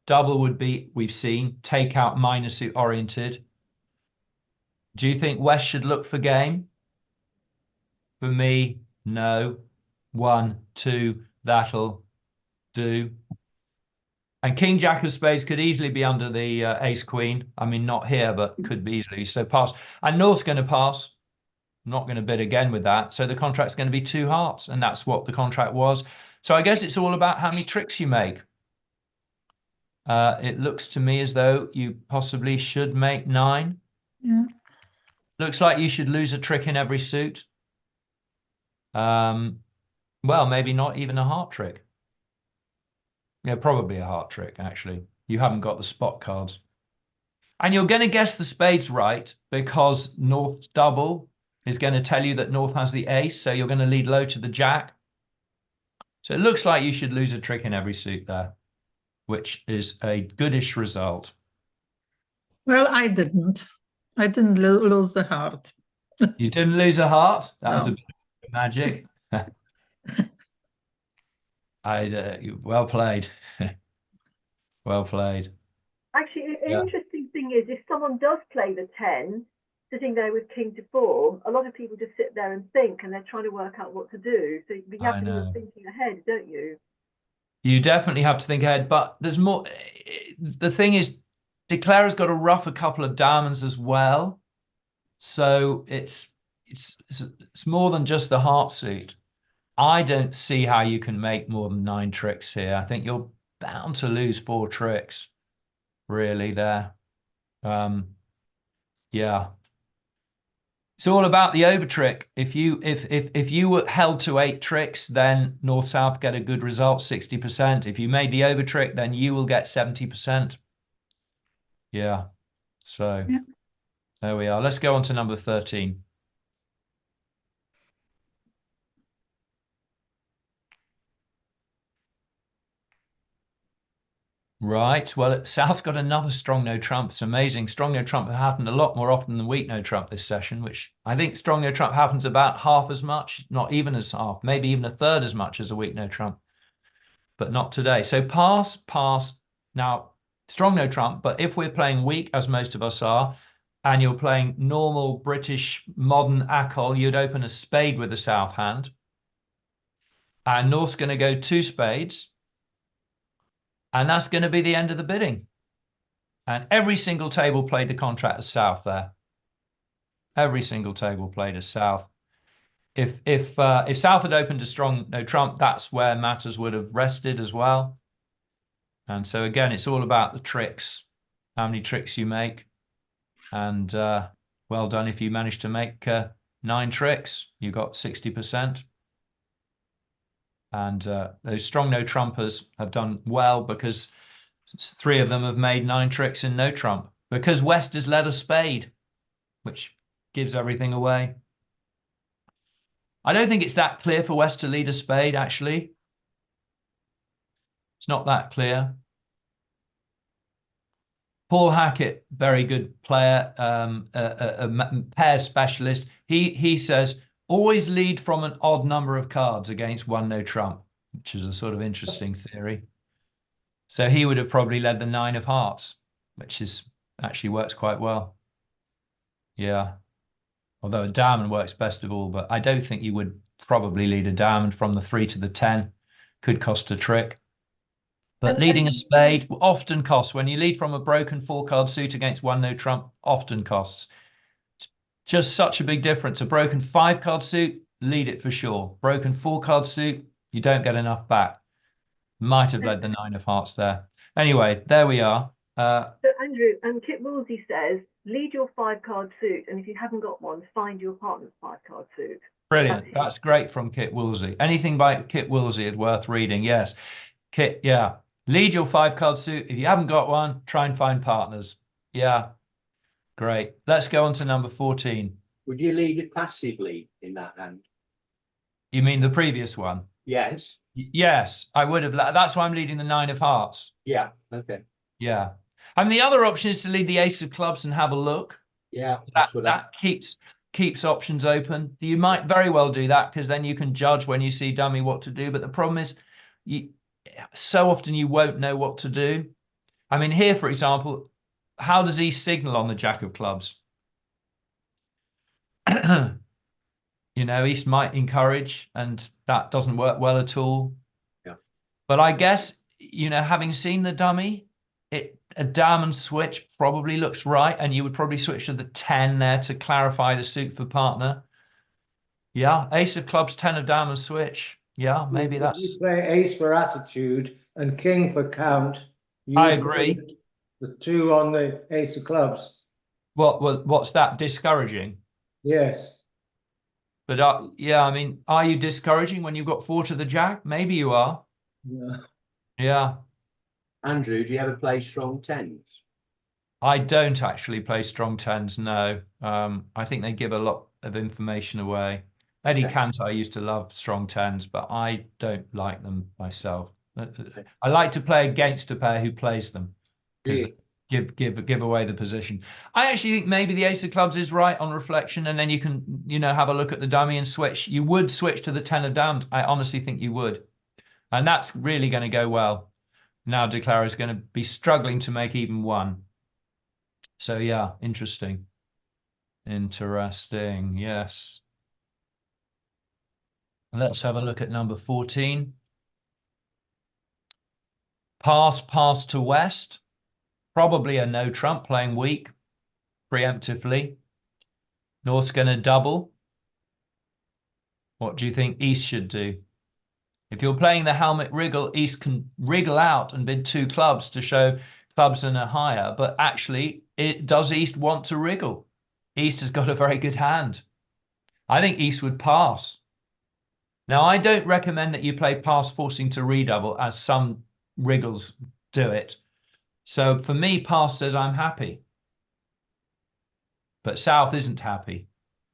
Double would be, we've seen, take out minor suit oriented. Do you think West should look for game? For me, no. 1, 2, that'll do. And King Jack of spades could easily be under the Ace Queen. I mean, not here, but could be easily. So pass. And North's going to pass. Not going to bid again with that. So the contract's going to be 2 hearts, and that's what the contract was. So I guess it's all about how many tricks you make. It looks to me as though you possibly should make 9. Yeah. Looks like you should lose a trick in every suit. Well, maybe not even a heart trick. Yeah, probably a heart trick, actually. You haven't got the spot cards. And you're going to guess the spades right, because North's double is going to tell you that North has the ace, so you're going to lead low to the jack. So it looks like you should lose a trick in every suit there, which is a goodish result. Well, I didn't. I didn't lose the heart. You didn't lose a heart? That No. was a bit of magic. Well played. Well played. Actually, an interesting thing is, if someone does play the 10, sitting there with king to 4, a lot of people just sit there and think, and they're trying to work out what to do. So you have to be thinking ahead, don't you? You definitely have to think ahead, but there's more. The thing is, Declara's got to rough a couple of diamonds as well. So it's more than just the heart suit. I don't see how you can make more than 9 tricks here. I think you're bound to lose 4 tricks, really, there. Yeah. It's all about the over trick. If you were held to 8 tricks, then North South get a good result, 60%. If you made the over trick, then you will get 70%. Yeah. So yeah. There we are. Let's go on to number 13. Right. Well, South's got another strong no trump. It's amazing. Strong no trump happened a lot more often than weak no trump this session, which I think strong no trump happens about half as much, not even as half, maybe even a third as much as a weak no trump, but not today. So pass, pass. Now, strong no trump, but if we're playing weak, as most of us are, and you're playing normal British modern Acol, you'd open a spade with a South hand. And North's going to go 2 spades. And that's going to be the end of the bidding. And every single table played the contract as South there. Every single table played as South. If South had opened a strong no trump, that's where matters would have rested as well. And so again, it's all about the tricks, how many tricks you make. And well done if you managed to make 9 tricks. You got 60%. And those strong no trumpers have done well, because 3 of them have made 9 tricks in no trump, because West has led a spade, which gives everything away. I don't think it's that clear for West to lead a spade, actually. It's not that clear. Paul Hackett, very good player, a pair specialist. He says, always lead from an odd number of cards against 1 no trump, which is a sort of interesting theory. So he would have probably led the 9 of hearts, which is actually works quite well. Yeah. Although a diamond works best of all, but I don't think you would probably lead a diamond from the 3 to the 10. Could cost a trick. But leading a spade often costs. When you lead from a broken 4-card suit against 1-no trump, often costs. Just such a big difference. A broken 5-card suit, lead it for sure. Broken 4-card suit, you don't get enough back. Might have led the 9 of hearts there. Anyway, there we are. So Andrew, Kit Woolsey says, lead your 5-card suit, and if you haven't got one, find your partner's 5-card suit. Brilliant. That's great from Kit Woolsey. Anything by Kit Woolsey is worth reading. Yes. Kit, yeah. Lead your 5-card suit. If you haven't got one, try and find partners. Yeah. Great. Let's go on to number 14. Would you lead it passively in that hand? You mean the previous one? Yes. Yes, I would have. That's why I'm leading the 9 of hearts. Yeah. Okay. Yeah. And the other option is to lead the ace of clubs and have a look. Yeah. That keeps options open. You might very well do that, because then you can judge when you see dummy what to do. But the problem is, so often you won't know what to do. I mean, here, for example, how does he signal on the jack of clubs? You know, East might encourage, and that doesn't work well at all. Yeah. But I guess, you know, having seen the dummy, a diamond switch probably looks right, and you would probably switch to the 10 there to clarify the suit for partner. Yeah, ace of clubs, 10 of diamonds switch. Yeah, maybe that's... You play ace for attitude and king for count. I agree. The 2 on the ace of clubs. What's that? Discouraging? Yes. But yeah, I mean, are you discouraging when you've got 4 to the jack? Maybe you are. Yeah. Yeah. Andrew, do you ever play strong 10s? I don't actually play strong 10s, no. I think they give a lot of information away. Eddie Cantor used to love strong 10s, but I don't like them myself. I like to play against a pair who plays them, because give away the position. I actually think maybe the ace of clubs is right on reflection, and then you can, you know, have a look at the dummy and switch. You would switch to the 10 of diamonds. I honestly think you would. And that's really going to go well. Now De Clara is going to be struggling to make even 1. So yeah, interesting. Interesting, yes. Let's have a look at number 14. Pass to West. Probably a no trump, playing weak, preemptively. North's going to double. What do you think East should do? If you're playing the helmet wriggle, East can wriggle out and bid 2 clubs to show clubs and a higher, but actually, does East want to wriggle? East has got a very good hand. I think East would pass. Now, I don't recommend that you play pass forcing to redouble, as some wriggles do it. So for me, pass says I'm happy. But South isn't happy.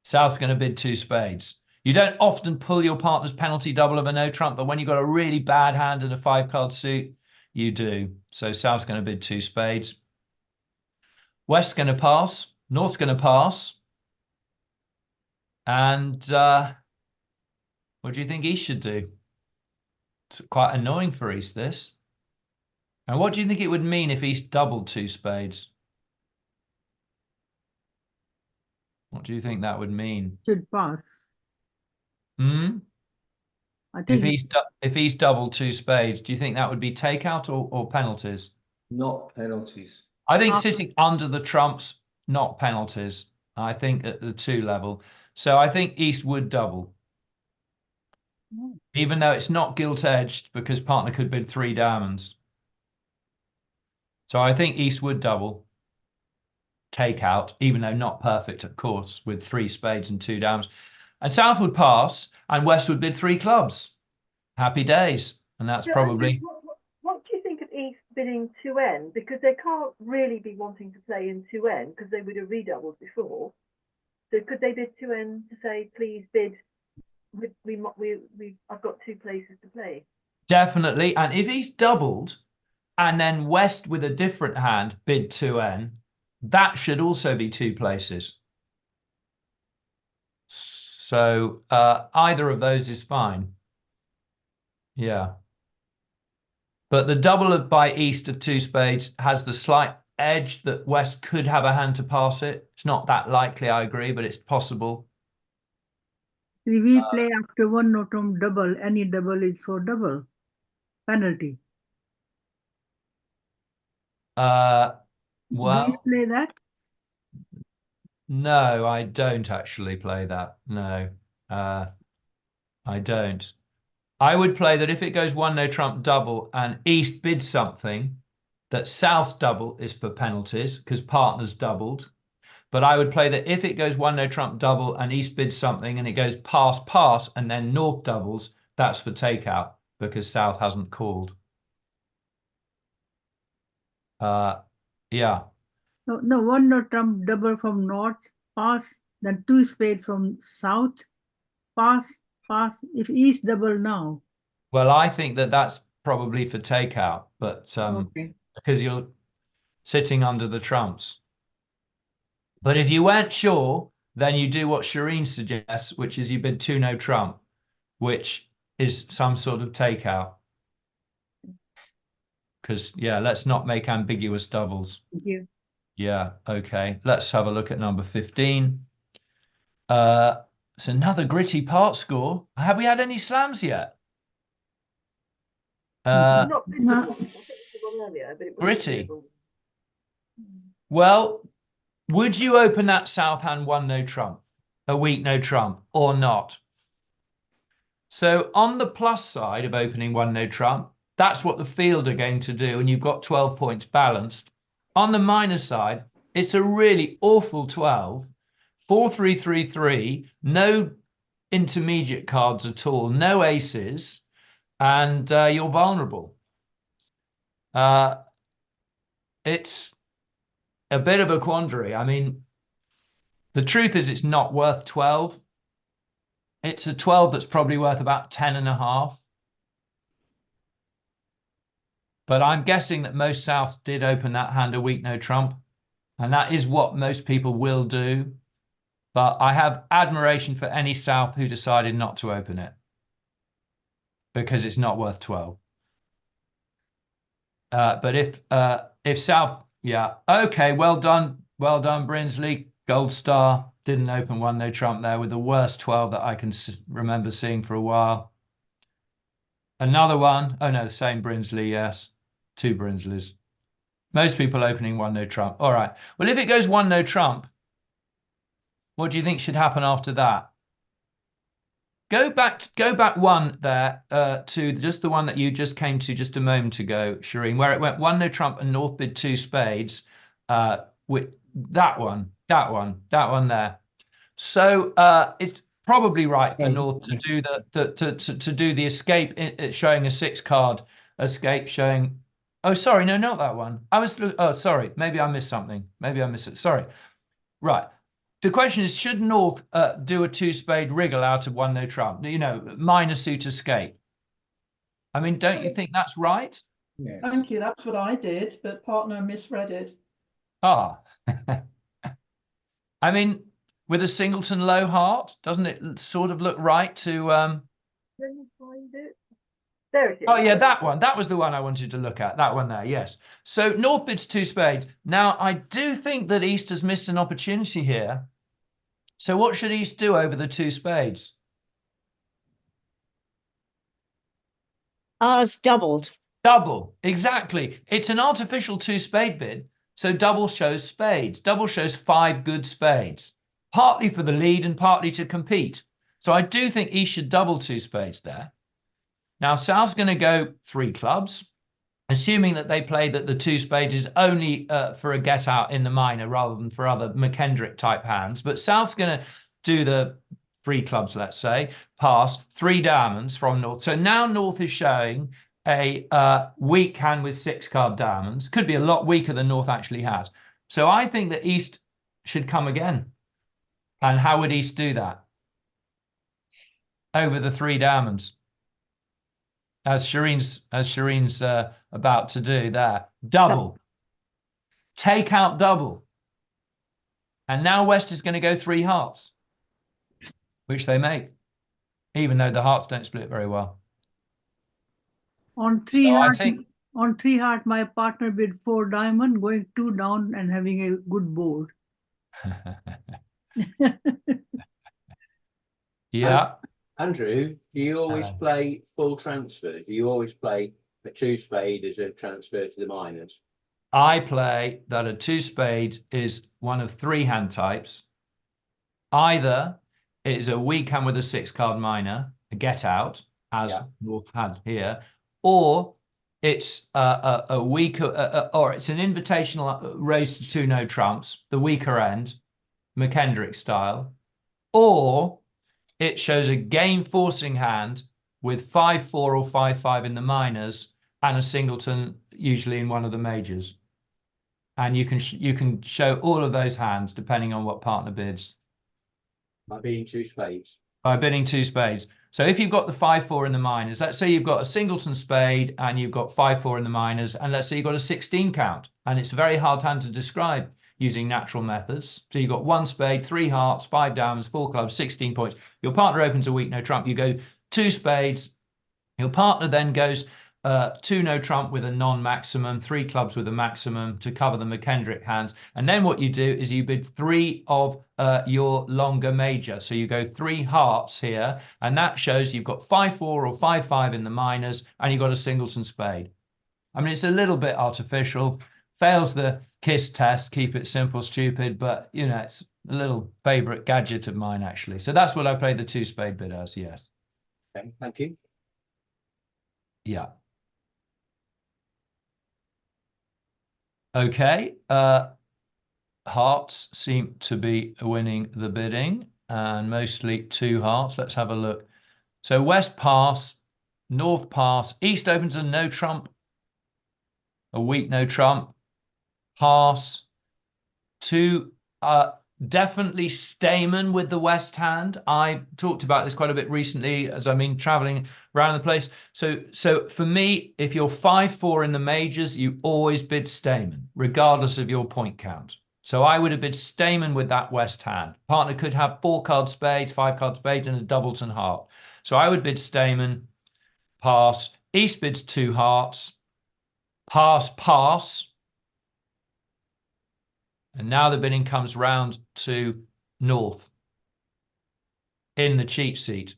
South's going to bid 2 spades. You don't often pull your partner's penalty double of a no trump, but when you've got a really bad hand and a 5-card suit, you do. So South's going to bid 2 spades. West's going to pass. North's going to pass. And what do you think East should do? It's quite annoying for East, this. And what do you think it would mean if East doubled 2 spades? What do you think that would mean? Should pass. Hmm? I think if East doubled 2 spades, do you think that would be takeout or penalties? Not penalties. I think sitting under the trumps, not penalties. I think at the 2 level. So I think East would double. Even though it's not gilt-edged, because partner could bid 3 diamonds. So I think East would double, take out, even though not perfect, of course, with 3 spades and 2 diamonds. And South would pass, and West would bid 3 clubs. Happy days. And that's probably... What do you think of East bidding 2N? Because they can't really be wanting to play in 2N, because they would have redoubled before. So could they bid 2N to say, please bid, I've got 2 places to play? Definitely. And if East doubled, and then West with a different hand bid 2N, that should also be 2 places. So either of those is fine. Yeah. But the double by East of 2 spades has the slight edge that West could have a hand to pass it. It's not that likely, I agree, but it's possible. We play after 1 no-trump double. Any double is for double penalty. Well, do you play that? No, I don't actually play that. No, I don't. I would play that if it goes 1 no trump double and East bids something, that South's double is for penalties because partners doubled. But I would play that if it goes 1 no trump double and East bids something and it goes pass pass and then North doubles, that's for takeout because South hasn't called. Yeah. No, 1 no-trump double from North, pass, then 2 spade from South, pass, pass. If East double now. Well, I think that that's probably for takeout, but Okay. because you're sitting under the trumps. But if you weren't sure, then you do what Shireen suggests, which is you bid 2 no trump, which is some sort of takeout. Because, yeah, let's not make ambiguous doubles. Thank you. Yeah, okay. Let's have a look at number 15. It's another gritty part score. Have we had any slams yet? Not this one. I think it's the one earlier, but it wasn't Gritty. the Well, would you open that South hand 1 no trump, a weak no trump, or not? So on the plus side of opening 1 no trump, that's what the field are going to do, and you've got 12 points balanced. On the minus side, it's a really awful 12, 4-3-3-3, no intermediate cards at all, no aces, and you're vulnerable. It's a bit of a quandary. I mean, the truth is it's not worth 12. It's a 12 that's probably worth about 10.5. But I'm guessing that most Souths did open that hand a weak no trump. And that is what most people will do. But I have admiration for any South who decided not to open it. Because it's not worth 12. But if South, yeah, okay, well done, Brinsley. Gold star, didn't open 1 no trump there with the worst 12 that I can remember seeing for a while. Another one, oh no, same Brinsley, yes, 2 Brinsleys. Most people opening 1 no trump. All right, well, if it goes 1 no trump, what do you think should happen after that? Go back one there to just the one that you just came to just a moment ago, Shireen, where it went 1 no trump and North bid 2 spades. With that one there. So it's probably right for North to do to do the escape, showing a 6 card escape, showing. Oh, sorry, no, not that one. Oh, sorry, maybe I missed something. Maybe I missed it. Sorry. Right. The question is, should North do a 2 spade wriggle out of 1 no trump? You know, minor suit escape. I mean, don't you think that's right? Yeah. Thank you. That's what I did, but partner misread it. Ah. I mean, with a singleton low heart, doesn't it sort of look right to... Let me find it. There it is. Oh, yeah, that one. That was the one I wanted to look at. That one there, yes. So North bids 2 spades. Now, I do think that East has missed an opportunity here. So what should East do over the 2 spades? It's doubled. Double, exactly. It's an artificial 2 spade bid. So double shows spades. Double shows 5 good spades, partly for the lead and partly to compete. So I do think East should double 2 spades there. Now, South's going to go 3 clubs, assuming that they play that the 2 spades is only for a get out in the minor rather than for other McKendrick type hands. But South's going to do the 3 clubs, let's say, pass 3 diamonds from North. So now North is showing a weak hand with 6 card diamonds. Could be a lot weaker than North actually has. So I think that East should come again. And how would East do that? Over the 3 diamonds. As Shireen's about to do there. Double. Take out double. And now West is going to go 3 hearts, which they make, even though the hearts don't split very well. On 3 so hearts, On 3 heart, my partner bid 4 diamond, going 2 down and having a good board. Yeah. Andrew, do you always play full transfer? Do you always play a 2 spade as a transfer to the minors? I play that a 2 spades is one of 3 hand types. Either it is a weak hand with a 6-card minor, a get out, as North had here, or it's a weaker, or it's an invitational raised to 2 no trumps, the weaker end, McKendrick style, or it shows a game forcing hand with 5-4 or 5-5 in the minors and a singleton usually in one of the majors. And you can show all of those hands depending on what partner bids. By bidding 2 spades. By bidding 2 spades. So if you've got the 5-4 in the minors, let's say you've got a singleton spade and you've got 5-4 in the minors, and let's say you've got a 16 count, and it's a very hard hand to describe using natural methods. So you've got 1 spade, 3 hearts, 5 diamonds, 4 clubs, 16 points. Your partner opens a weak no trump. You go 2 spades. Your partner then goes 2 no trump with a non-maximum, 3 clubs with a maximum to cover the McKendrick hands. And then what you do is you bid 3 of your longer major. So you go 3 hearts here, and that shows you've got 5-4 or 5-5 in the minors, and you've got a singleton spade. I mean, it's a little bit artificial, fails the KISS test, keep it simple, stupid, but you know, it's a little favorite gadget of mine actually. So that's what I played the 2 spade bid as, yes. Okay, thank you. Yeah. Okay, hearts seem to be winning the bidding, and mostly 2 hearts. Let's have a look. So West pass, North pass, East opens a no trump, a weak no trump, pass, 2, definitely Stayman with the West hand. I talked about this quite a bit recently as I've been traveling around the place. So for me, if you're 5-4 in the majors, you always bid Stayman, regardless of your point count. So I would have bid Stayman with that West hand. Partner could have 4-card spades, 5-card spades, and a doubleton heart. So I would bid Stayman, pass. East bids 2 hearts, pass, pass. And now the bidding comes round to North in the cheat seat,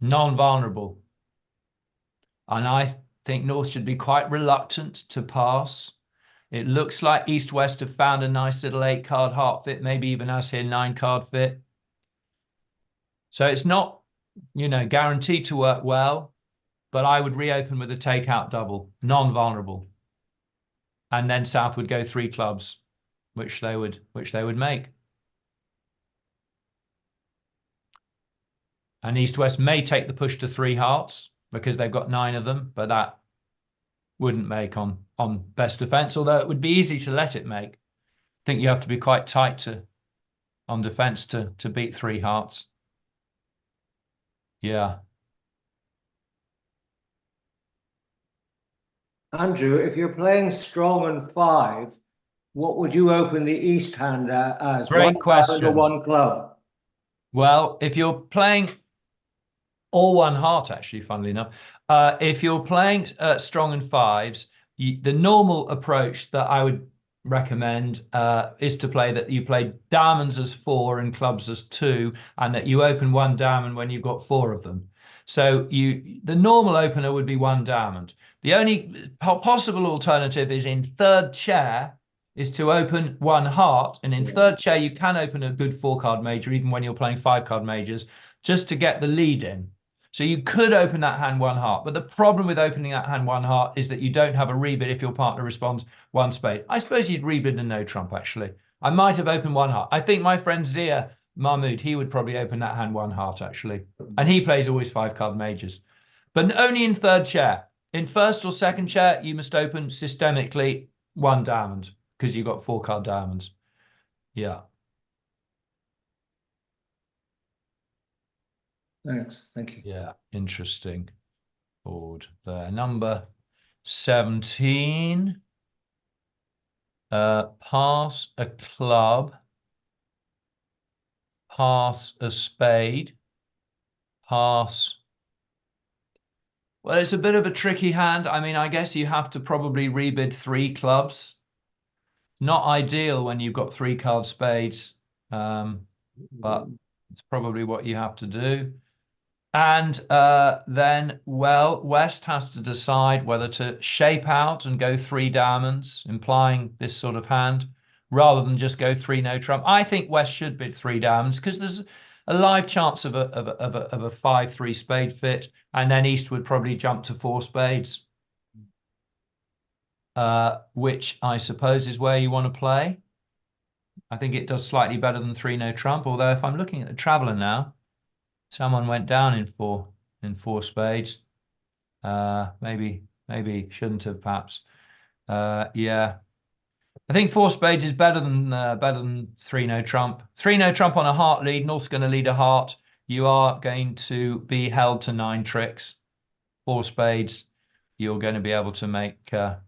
non-vulnerable. And I think North should be quite reluctant to pass. It looks like East-West have found a nice little 8-card heart fit, maybe even as here 9-card fit. So it's not, you know, guaranteed to work well, but I would reopen with a takeout double, non-vulnerable. And then South would go 3 clubs. Which they would make. And East-West may take the push to 3 hearts because they've got 9 of them, but that wouldn't make on best defense, although it would be easy to let it make. I think you have to be quite tight on defense to beat 3 hearts. Yeah. Andrew, if you're playing strong and 5, what would you open the East hand as? Great question. Or 1 club? Well, if you're playing or 1 heart, actually, funnily enough, if you're playing strong and 5s, the normal approach that I would recommend is to play that you play diamonds as 4 and clubs as 2, and that you open 1 diamond when you've got 4 of them. So the normal opener would be 1 diamond. The only possible alternative is in third chair is to open 1 heart, and in third chair you can open a good 4-card major even when you're playing 5-card majors, just to get the lead in. So you could open that hand 1 heart, but the problem with opening that hand 1 heart is that you don't have a rebid if your partner responds 1 spade. I suppose you'd rebid a no trump actually. I might have opened 1 heart. I think my friend Zia Mahmood, he would probably open that hand 1 heart actually, and he plays always 5-card majors, but only in third chair. In first or second chair you must open systemically 1 diamond, because you've got 4-card diamonds. Yeah. Thanks. Thank you. Yeah, interesting board there. Number 17. Pass a club. Pass a spade. Pass Well, it's a bit of a tricky hand. I mean, I guess you have to probably rebid 3 clubs. Not ideal when you've got 3 card spades, but it's probably what you have to do. And then, well, West has to decide whether to shape out and go 3 diamonds, implying this sort of hand, rather than just go 3 no trump. I think West should bid 3 diamonds because there's a live chance of a 5-3 spade fit, and then East would probably jump to 4 spades, which I suppose is where you want to play. I think it does slightly better than 3 no trump, although if I'm looking at the Traveller now, someone went down in 4 spades. Maybe shouldn't have, perhaps. Yeah, I think 4 spades is better than 3 no trump. 3 no trump on a heart lead. North's going to lead a heart. You are going to be held to 9 tricks. 4 spades, you're going to be able to make. You're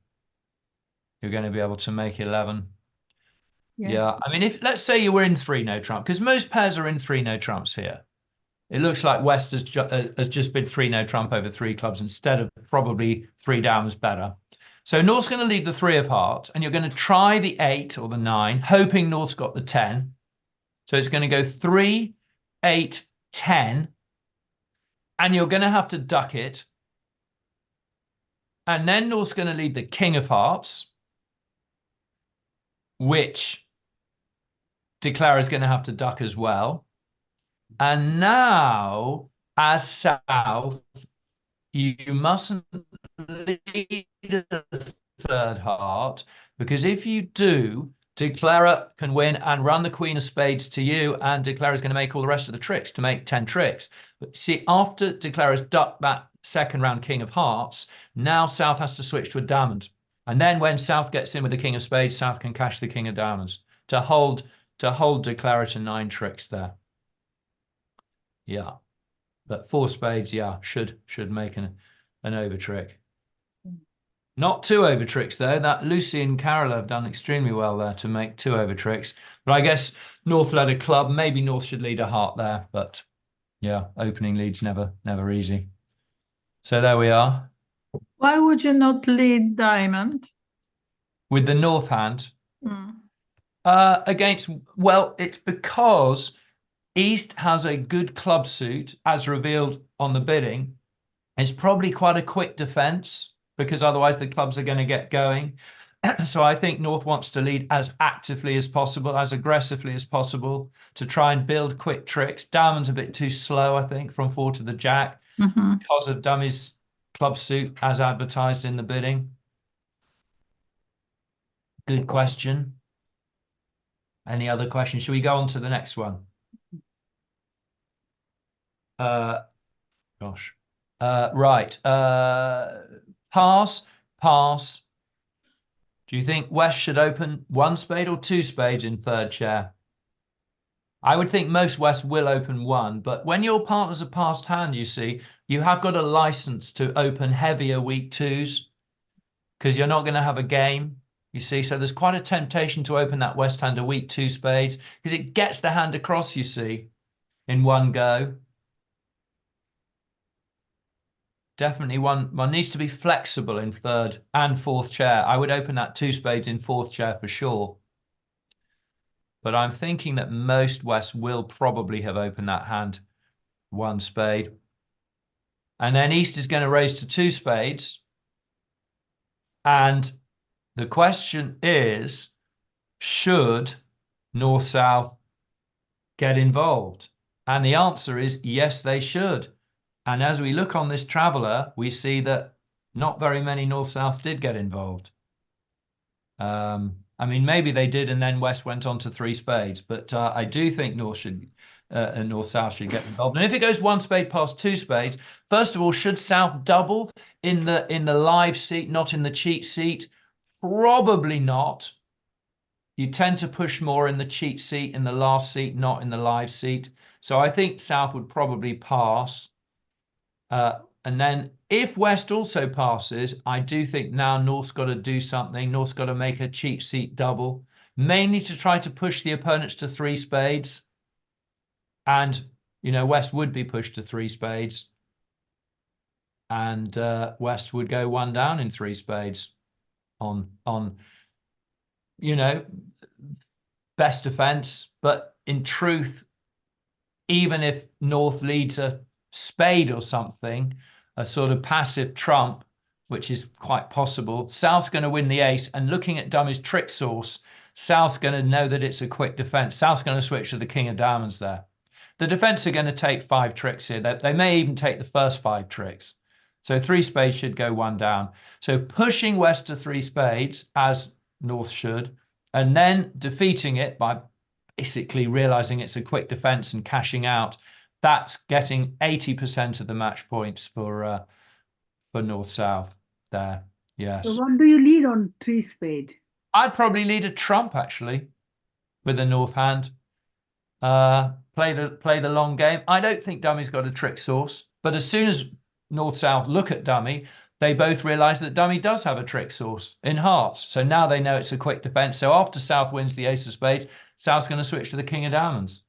going to be able to make 11. Yeah. I mean, if let's say you were in 3 no trump, because most pairs are in 3 no trumps here. It looks like West has just bid 3 no trump over 3 clubs instead of probably 3 diamonds better. So North's going to leave the 3 of hearts, and you're going to try the 8 or the 9, hoping North's got the 10. So it's going to go 3, 8, 10, and you're going to have to duck it. And then North's going to lead the King of Hearts, which Declare is going to have to duck as well. And now, as South, you mustn't lead a 3rd heart, because if you do, Declarer can win and run the Queen of Spades to you, and Declarer is going to make all the rest of the tricks to make 10 tricks. But see, after Declarer's ducked that 2nd round King of Hearts, now South has to switch to a diamond. And then when South gets in with the King of Spades, South can cash the King of Diamonds to hold Declarer to 9 tricks there. Yeah, but 4 spades, yeah, should make an over trick. Not 2 over tricks though. That Lucy and Carol have done extremely well there to make 2 over tricks. But I guess North led a club. Maybe North should lead a heart there. But yeah, opening leads never easy. So there we are. Why would you not lead diamond? With the North hand? Against, well, it's because East has a good club suit, as revealed on the bidding. It's probably quite a quick defense, because otherwise the clubs are going to get going. So I think North wants to lead as actively as possible, as aggressively as possible, to try and build quick tricks. Diamond's a bit too slow, I think, from 4 to the Jack, because of Dummy's club suit as advertised in the bidding. Good question. Any other questions? Should we go on to the next one? Right. Pass. Do you think West should open 1 spade or 2 spades in 3rd chair? I would think most West will open 1, but when your partner's a passed hand, you see, you have got a license to open heavier weak 2s, because you're not going to have a game, you see. So there's quite a temptation to open that West hand a weak 2 spades, because it gets the hand across, you see, in one go. Definitely one needs to be flexible in 3rd and 4th chair. I would open that 2 spades in 4th chair for sure. But I'm thinking that most West will probably have opened that hand 1 spade. And then East is going to raise to 2 spades. And the question is, should North-South get involved? And the answer is yes, they should. And as we look on this Traveller, we see that not very many North-South did get involved. I mean, maybe they did, and then West went on to 3 spades. But I do think North-South should get involved. And if it goes 1 spade past 2 spades, first of all, should South double in the live seat, not in the cheat seat? Probably not. You tend to push more in the cheat seat, in the last seat, not in the live seat. So I think South would probably pass. And then if West also passes, I do think now North's got to do something. North's got to make a cheat seat double, mainly to try to push the opponents to 3 spades. And, you know, West would be pushed to 3 spades. and West would go one down in three spades on you know, best defense. But in truth, even if North leads a spade or something, a sort of passive trump, which is quite possible, South's going to win the ace. And looking at Dummy's trick source, South's going to know that it's a quick defense. South's going to switch to the king of diamonds there. The defense are going to take 5 tricks here. They may even take the first 5 tricks. So 3 spades should go one down. So pushing West to 3 spades, as North should, and then defeating it by basically realizing it's a quick defense and cashing out, that's getting 80% of the match points for North-South there. Yes. So what do you lead on 3 spade? I'd probably lead a trump, actually, with a North hand. Play the long game. I don't think Dummy's got a trick source, but as soon as North-South look at Dummy, they both realize that Dummy does have a trick source in hearts. So now they know it's a quick defense. So after South wins the ace of spades, South's going to switch to the king of diamonds.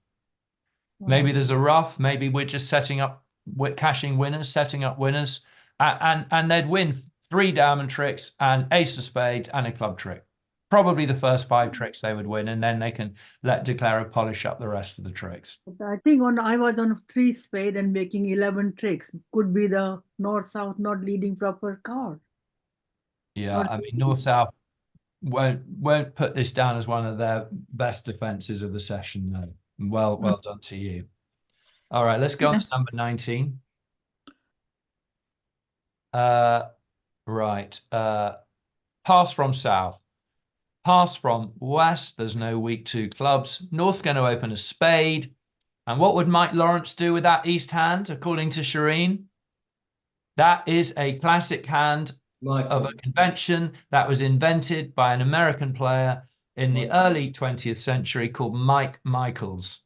Wow. Maybe there's a ruff. Maybe we're just setting up, we're cashing winners, setting up winners, and they'd win 3 diamond tricks and ace of spades and a club trick. Probably the first 5 tricks they would win, and then they can let Declaro polish up the rest of the tricks. I think I was on 3 spade and making 11 tricks. Could be the North-South not leading proper card. Yeah, I mean, North-South won't put this down as one of their best defenses of the session, though. Well done to you. All right, let's go on to number 19. Right. Pass from South. Pass from West. There's no weak 2 clubs. North's going to open a spade. And what would Mike Lawrence do with that East hand, according to Shireen? That is a classic hand of a convention that was invented by an American player in the early 20th century called Mike Michaels.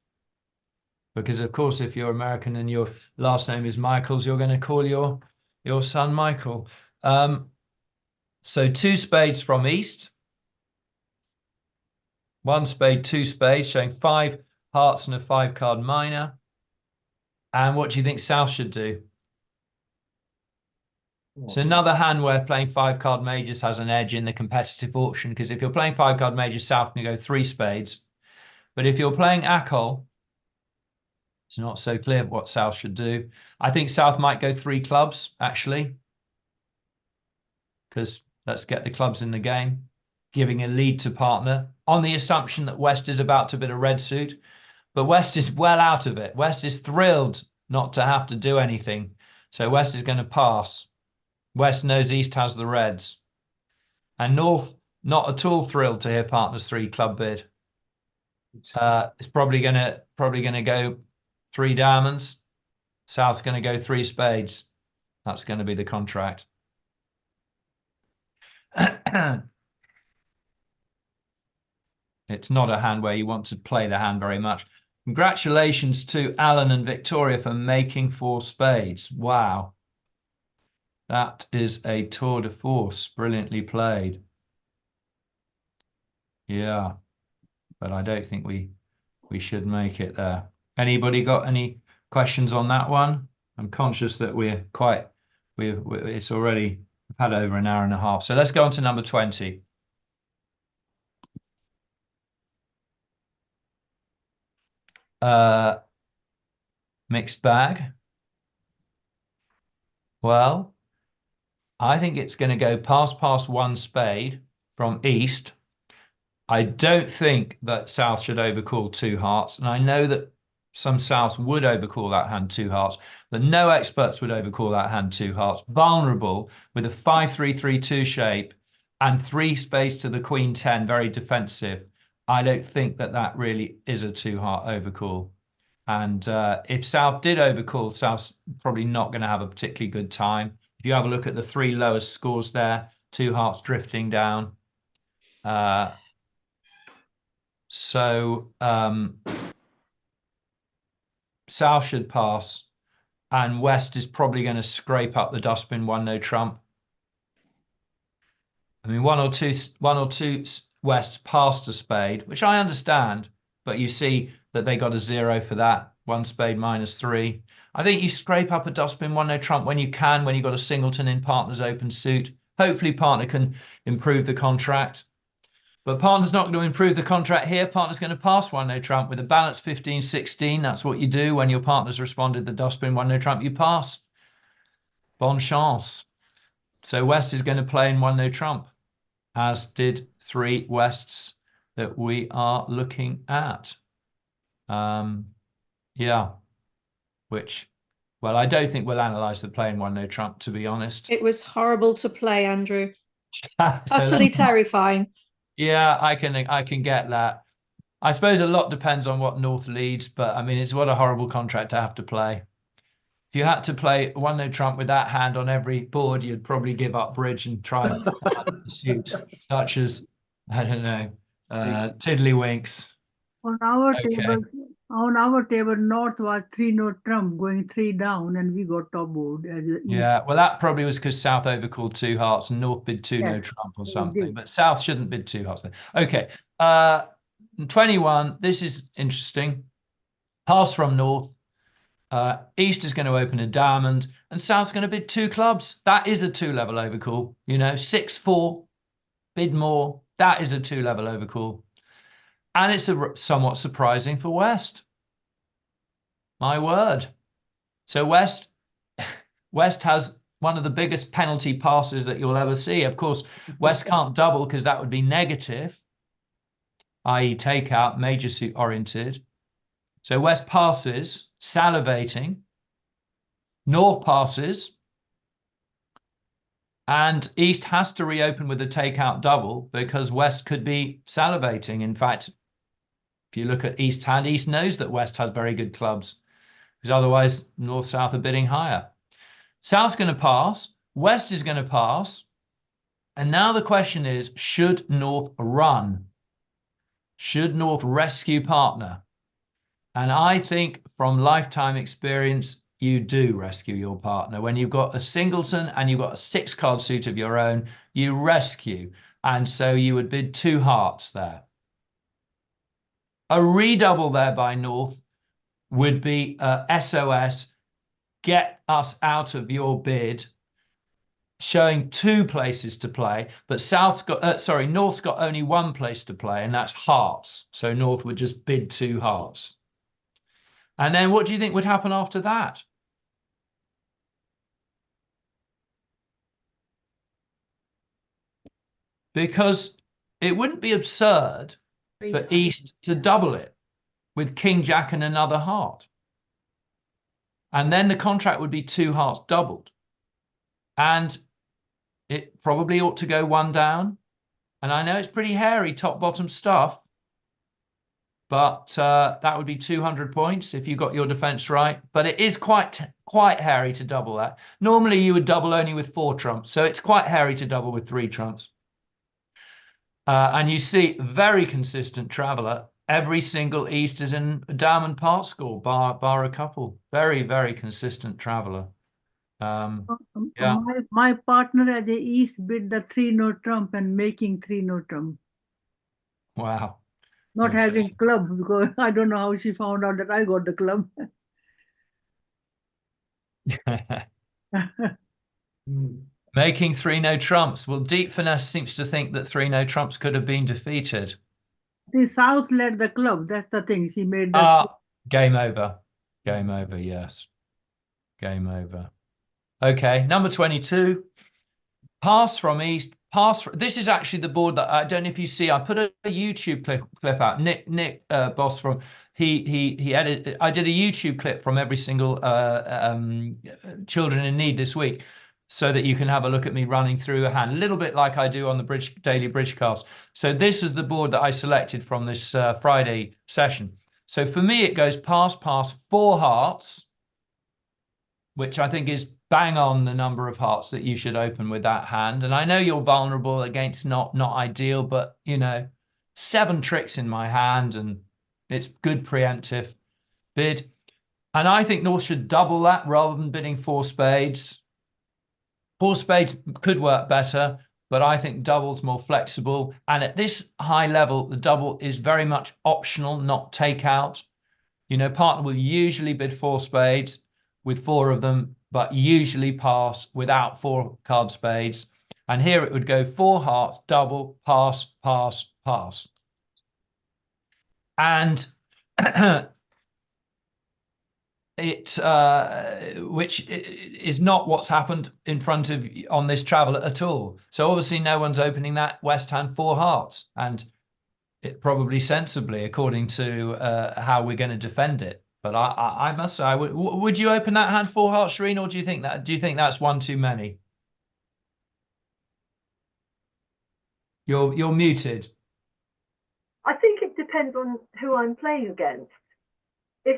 Because, of course, if you're American and your last name is Michaels, you're going to call your son Michael. So 2 spades from East. 1 spade, 2 spades, showing 5 hearts and a 5-card minor. And what do you think South should do? So another hand where playing 5-card majors has an edge in the competitive auction, because if you're playing 5-card majors, South can go 3 spades. But if you're playing Akol, it's not so clear what South should do. I think South might go 3 clubs, actually, because let's get the clubs in the game, giving a lead to partner on the assumption that West is about to bid a red suit. But West is well out of it. West is thrilled not to have to do anything. So West is going to pass. West knows East has the reds. And North, not at all thrilled to hear partner's 3 club bid. It's probably gonna go 3 diamonds. South's going to go 3 spades. That's going to be the contract. It's not a hand where you want to play the hand very much. Congratulations to Alan and Victoria for making 4 spades. Wow. That is a tour de force. Brilliantly played. Yeah. But I don't think we should make it there. Anybody got any questions on that one? I'm conscious that it's already had over an hour and a half. So let's go on to number 20. Mixed bag. Well, I think it's going to go past 1 spade from East. I don't think that South should overcall 2 hearts. And I know that some Souths would overcall that hand 2 hearts, but no experts would overcall that hand 2 hearts. Vulnerable with a 5-3-3-2 shape and 3 spades to the Queen 10, very defensive. I don't think that really is a 2-heart overcall. And if South did overcall, South's probably not going to have a particularly good time. If you have a look at the 3 lowest scores there, 2 hearts drifting down. So South should pass, and West is probably going to scrape up the dustbin 1-no trump. I mean, one or two Wests passed a spade, which I understand, but you see that they got a 0 for that. one spade -3. I think you scrape up a dustbin 1-no trump when you can, when you've got a singleton in partner's open suit. Hopefully partner can improve the contract. But partner's not going to improve the contract here. Partner's going to pass 1-no trump with a balance 15-16. That's what you do when your partner's responded the dustbin 1-no trump. You pass. Bonne chance. So West is going to play in 1-no trump, as did 3 Wests that we are looking at. Yeah, which, well, I don't think we'll analyse the play in 1-no trump, to be honest. It was horrible to play, Andrew. So Utterly terrifying. Yeah, I can get that. I suppose a lot depends on what North leads, but I mean, it's what a horrible contract to have to play. If you had to play 1-no trump with that hand on every board, you'd probably give up bridge and try and suit, such as, I don't know, tiddlywinks. On our table, North was 3-no trump going 3 down, and we got top board as the East. Yeah, well, that probably was because South overcalled 2 hearts and North bid 2-no trump or something, but South shouldn't bid 2 hearts then. Okay, 21, this is interesting. Pass from North. East is going to open a diamond, and South's going to bid 2 clubs. That is a 2-level overcall. You know, 6-4, bid more. That is a 2-level overcall. And it's somewhat surprising for West. My word. So West has one of the biggest penalty passes that you'll ever see. Of course, West can't double because that would be negative, i.e. takeout, major suit oriented. So West passes, salivating. North passes. And East has to reopen with a takeout double because West could be salivating. In fact, if you look at East's hand, East knows that West has very good clubs, because otherwise North-South are bidding higher. South's going to pass. West is going to pass. And now the question is, should North run? Should North rescue partner? And I think from lifetime experience, you do rescue your partner. When you've got a singleton and you've got a 6-card suit of your own, you rescue. And so you would bid 2 hearts there. A redouble there by North would be SOS, get us out of your bid, showing 2 places to play, but North's got only 1 place to play, and that's hearts. So North would just bid 2 hearts. And then what do you think would happen after that? Because it wouldn't be absurd for East to double it with King Jack and another heart. And then the contract would be 2 hearts doubled. And it probably ought to go 1 down. And I know it's pretty hairy top bottom stuff, but that would be 200 points if you got your defense right. But it is quite hairy to double that. Normally you would double only with 4 trumps. So it's quite hairy to double with 3 trumps. And you see, very consistent traveller. Every single East is in a diamond part score, bar a couple. Very, very consistent traveller. Yeah. My partner at the East bid the 3-no trump and making 3-no trump. Wow. Not having club, because I don't know how she found out that I got the club. Making 3-no trumps. Well, Deep Finesse seems to think that 3-no trumps could have been defeated. The South led the club. That's the thing. She made the game over. Game over, yes. Game over. Okay, number 22. Pass from East. This is actually the board that I don't know if you see. I put a YouTube clip out. Nick Boss from he edited. I did a YouTube clip from every single Children in Need this week, so that you can have a look at me running through a hand, a little bit like I do on the daily Bridgecast. So this is the board that I selected from this Friday session. So for me, it goes pass, 4 hearts, which I think is bang on the number of hearts that you should open with that hand. And I know you're vulnerable against not ideal, but you know, 7 tricks in my hand and it's good preemptive bid. And I think North should double that rather than bidding 4 spades. 4 spades could work better, but I think double's more flexible. And at this high level, the double is very much optional, not takeout. You know, partner will usually bid 4 spades with 4 of them, but usually pass without 4 card spades. And here it would go 4 hearts, double, pass, pass, pass. And which is not what's happened in front of on this travel at all. So obviously no one's opening that West hand 4 hearts, and it probably sensibly according to how we're going to defend it. But I must say, would you open that hand 4 hearts, Shireen, or do you think that's one too many? You're muted. I think it depends on who I'm playing against.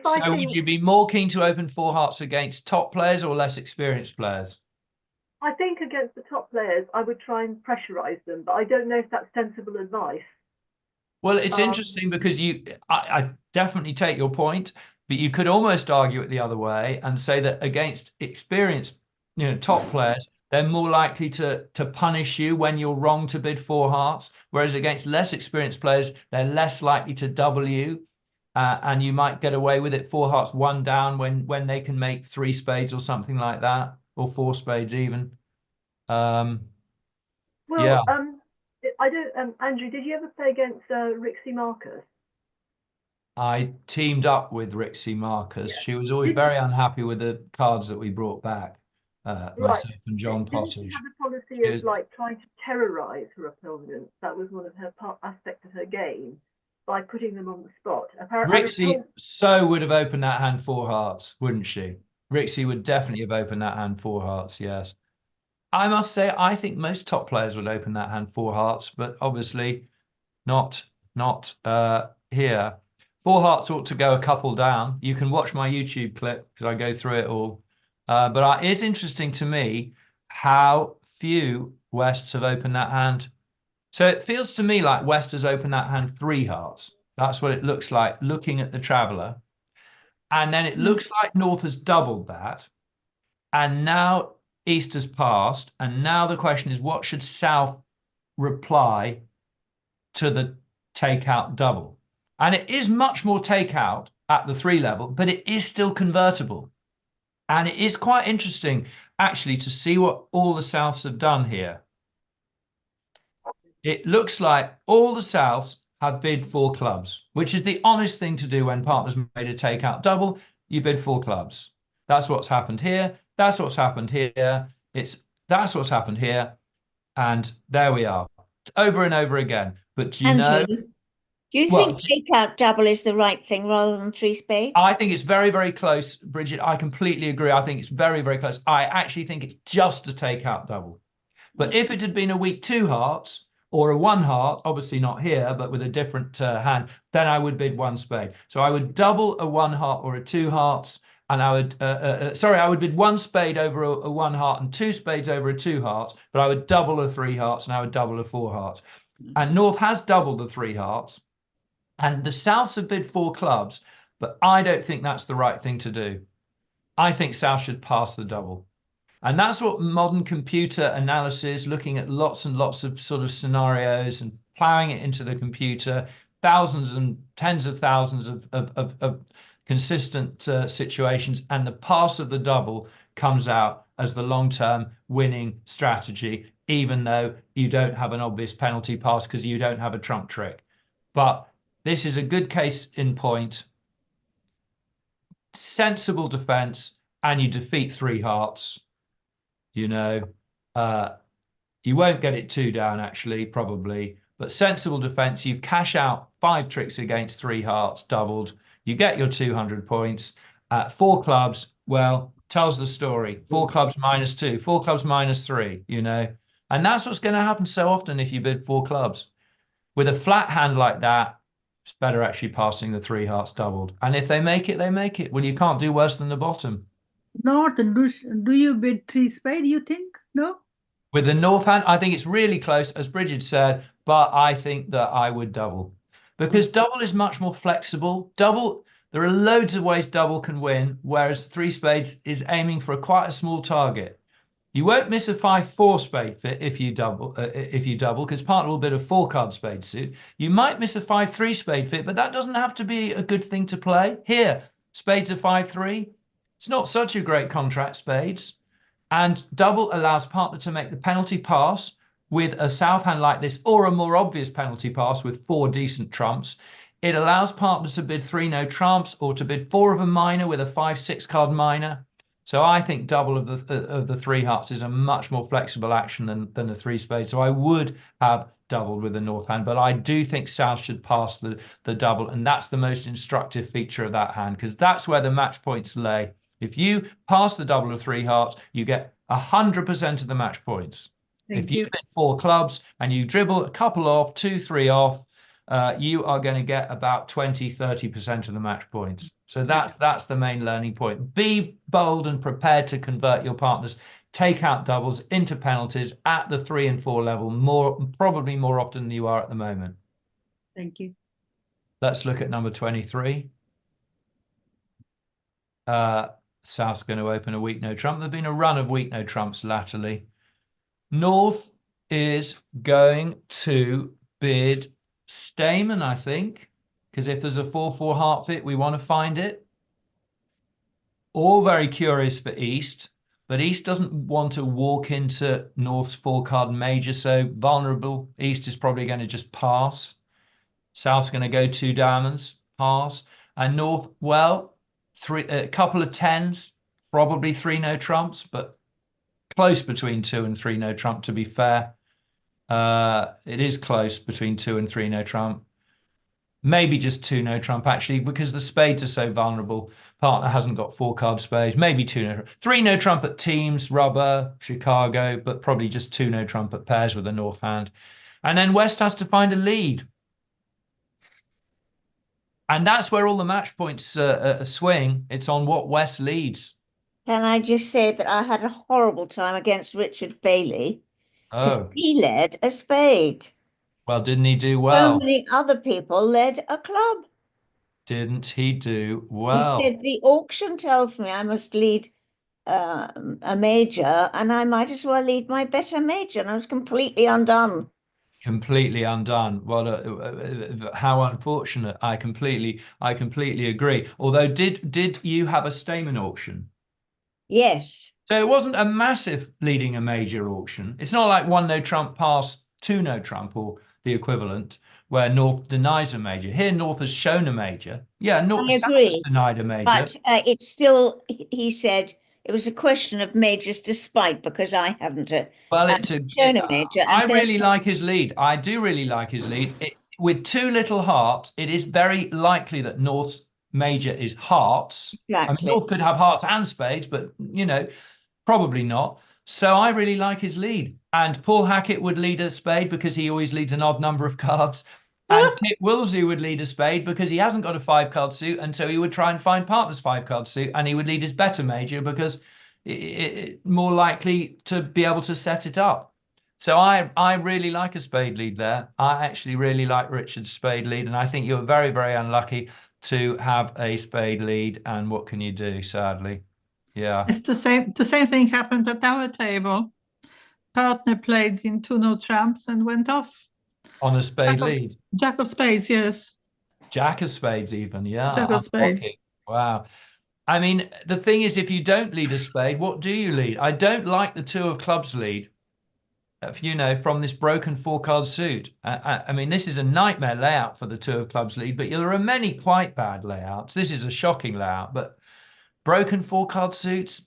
So would you be more keen to open 4 hearts against top players or less experienced players? I think against the top players, I would try and pressurize them, but I don't know if that's sensible advice. Well, it's interesting because I definitely take your point, but you could almost argue it the other way and say that against experienced, top players, they're more likely to punish you when you're wrong to bid 4 hearts, whereas against less experienced players, they're less likely to double you, and you might get away with it 4 hearts 1 down when they can make 3 spades or something like that, or 4 spades even. Yeah. I don't, Andrew, did you ever play against Rixie Marcus? I teamed up with Rixie Marcus. Yeah. She was always very unhappy with the cards that we brought back, myself and John Pottage. Did she have a policy of like trying to terrorize her opponents? That was one of her aspects of her game, by putting them on the spot. Rixie so would have opened that hand 4 hearts, wouldn't she? Rixie would definitely have opened that hand 4 hearts, yes. I must say, I think most top players would open that hand 4 hearts, but obviously not here. 4 hearts ought to go a couple down. You can watch my YouTube clip because I go through it all. But it's interesting to me how few Wests have opened that hand. So it feels to me like West has opened that hand 3 hearts. That's what it looks like looking at the Traveller. And then it looks like North has doubled that. And now East has passed, and now the question is, what should South reply to the takeout double? And it is much more takeout at the 3 level, but it is still convertible. And it is quite interesting, actually, to see what all the Souths have done here. It looks like all the Souths have bid 4 clubs, which is the honest thing to do when partners made a takeout double. You bid 4 clubs. That's what's happened here. That's what's happened here. That's what's happened here. And there we are. Over and over again. But do you think takeout double is the right thing rather than 3 spades? I think it's very, very close, Bridget. I completely agree. I think it's very, very close. I actually think it's just a takeout double. But if it had been a weak 2 hearts or a 1 heart, obviously not here, but with a different hand, then I would bid 1 spade. So I would double a 1 heart or a 2 hearts. And I would, I would bid 1 spade over a 1 heart and 2 spades over a 2 hearts, but I would double a 3 hearts and I would double a 4 hearts. And North has doubled the 3 hearts, and the Souths have bid 4 clubs, but I don't think that's the right thing to do. I think South should pass the double. And that's what modern computer analysis, looking at lots and lots of sort of scenarios and plowing it into the computer, thousands and tens of thousands of consistent situations, and the pass of the double comes out as the long-term winning strategy, even though you don't have an obvious penalty pass because you don't have a trump trick. But this is a good case in point. Sensible defense, and you defeat 3 hearts. You won't get it 2 down, actually, probably, but sensible defense. You cash out 5 tricks against 3 hearts doubled. You get your 200 points. 4 clubs, well, tells the story. 4 clubs minus 2, 4 clubs minus 3, And that's what's going to happen so often if you bid 4 clubs. With a flat hand like that, it's better actually passing the 3 hearts doubled. And if they make it, they make it. Well, you can't do worse than the bottom. North, do you bid 3 spade, you think? No? With the North hand, I think it's really close, as Bridget said, but I think that I would double. Because double is much more flexible. Double, there are loads of ways double can win, whereas 3 spades is aiming for quite a small target. You won't miss a 5-4 spade fit if you double, because partner will bid a 4-card spade suit. You might miss a 5-3 spade fit, but that doesn't have to be a good thing to play. Here, spades are 5-3. It's not such a great contract, spades. And double allows partner to make the penalty pass with a south hand like this, or a more obvious penalty pass with 4 decent trumps. It allows partner to bid 3 no trumps, or to bid 4 of a minor with a 5-6 card minor. So I think double of the 3 hearts is a much more flexible action than the 3 spades. So I would have doubled with the north hand, but I do think south should pass the double, and that's the most instructive feature of that hand, because that's where the match points lay. If you pass the double of 3 hearts, you get 100% of the match points. If you bid 4 clubs and you dribble a couple off, 2, 3 off, you are going to get about 20–30% of the match points. So that's the main learning point. Be bold and prepared to convert your partners, take out doubles into penalties at the 3 and 4 level, probably more often than you are at the moment. Thank you. Let's look at number 23. South's going to open a weak no trump. There's been a run of weak no trumps latterly. North is going to bid Stayman, I think, because if there's a 4-4 heart fit, we want to find it. All very curious for East, but East doesn't want to walk into North's 4-card major, so vulnerable. East is probably going to just pass. South's going to go 2 diamonds, pass. And North, well, a couple of 10s, probably 3 no trumps, but close between 2 and 3 no trump, to be fair. It is close between 2 and 3 no trump. Maybe just 2 no trump, actually, because the spades are so vulnerable. Partner hasn't got 4-card spades. Maybe 2 no trump. 3 no trump at teams, rubber, Chicago, but probably just 2 no trump at pairs with the north hand. And then West has to find a lead. And that's where all the match points swing. It's on what West leads. Can I just say that I had a horrible time against Richard Bailey because he led a spade. Well, didn't he do well? So many other people led a club. Didn't he do well? He said, the auction tells me I must lead a major, and I might as well lead my better major. And I was completely undone. Completely undone. Well, how unfortunate. I completely agree. Although, did you have a Stayman auction? Yes. So it wasn't a massive leading a major auction. It's not like 1 no trump pass 2 no trump or the equivalent, where North denies a major. Here, North has shown a major. Yeah, North has denied a major. But it's still, he said, it was a question of majors despite, because I haven't shown a major. I really like his lead. I do really like his lead. With 2 little hearts, it is very likely that North's major is hearts. Exactly. I mean, North could have hearts and spades, but, you know, probably not. So I really like his lead. And Paul Hackett would lead a spade because he always leads an odd number of cards. And Kit Wilsey would lead a spade because he hasn't got a 5-card suit, and so he would try and find partner's 5-card suit, and he would lead his better major because it more likely to be able to set it up. So I really like a spade lead there. I actually really like Richard's spade lead, and I think you're very, very unlucky to have a spade lead. And what can you do, sadly? Yeah. It's the same thing happened at our table. Partner played in 2 no trumps and went off. On a spade lead? Jack of spades, yes. Jack of spades even, yeah. Jack of spades. Wow. I mean, the thing is, if you don't lead a spade, what do you lead? I don't like the 2 of clubs lead, you know, from this broken 4-card suit. I mean, this is a nightmare layout for the 2 of clubs lead, but there are many quite bad layouts. This is a shocking layout, but broken 4-card suits,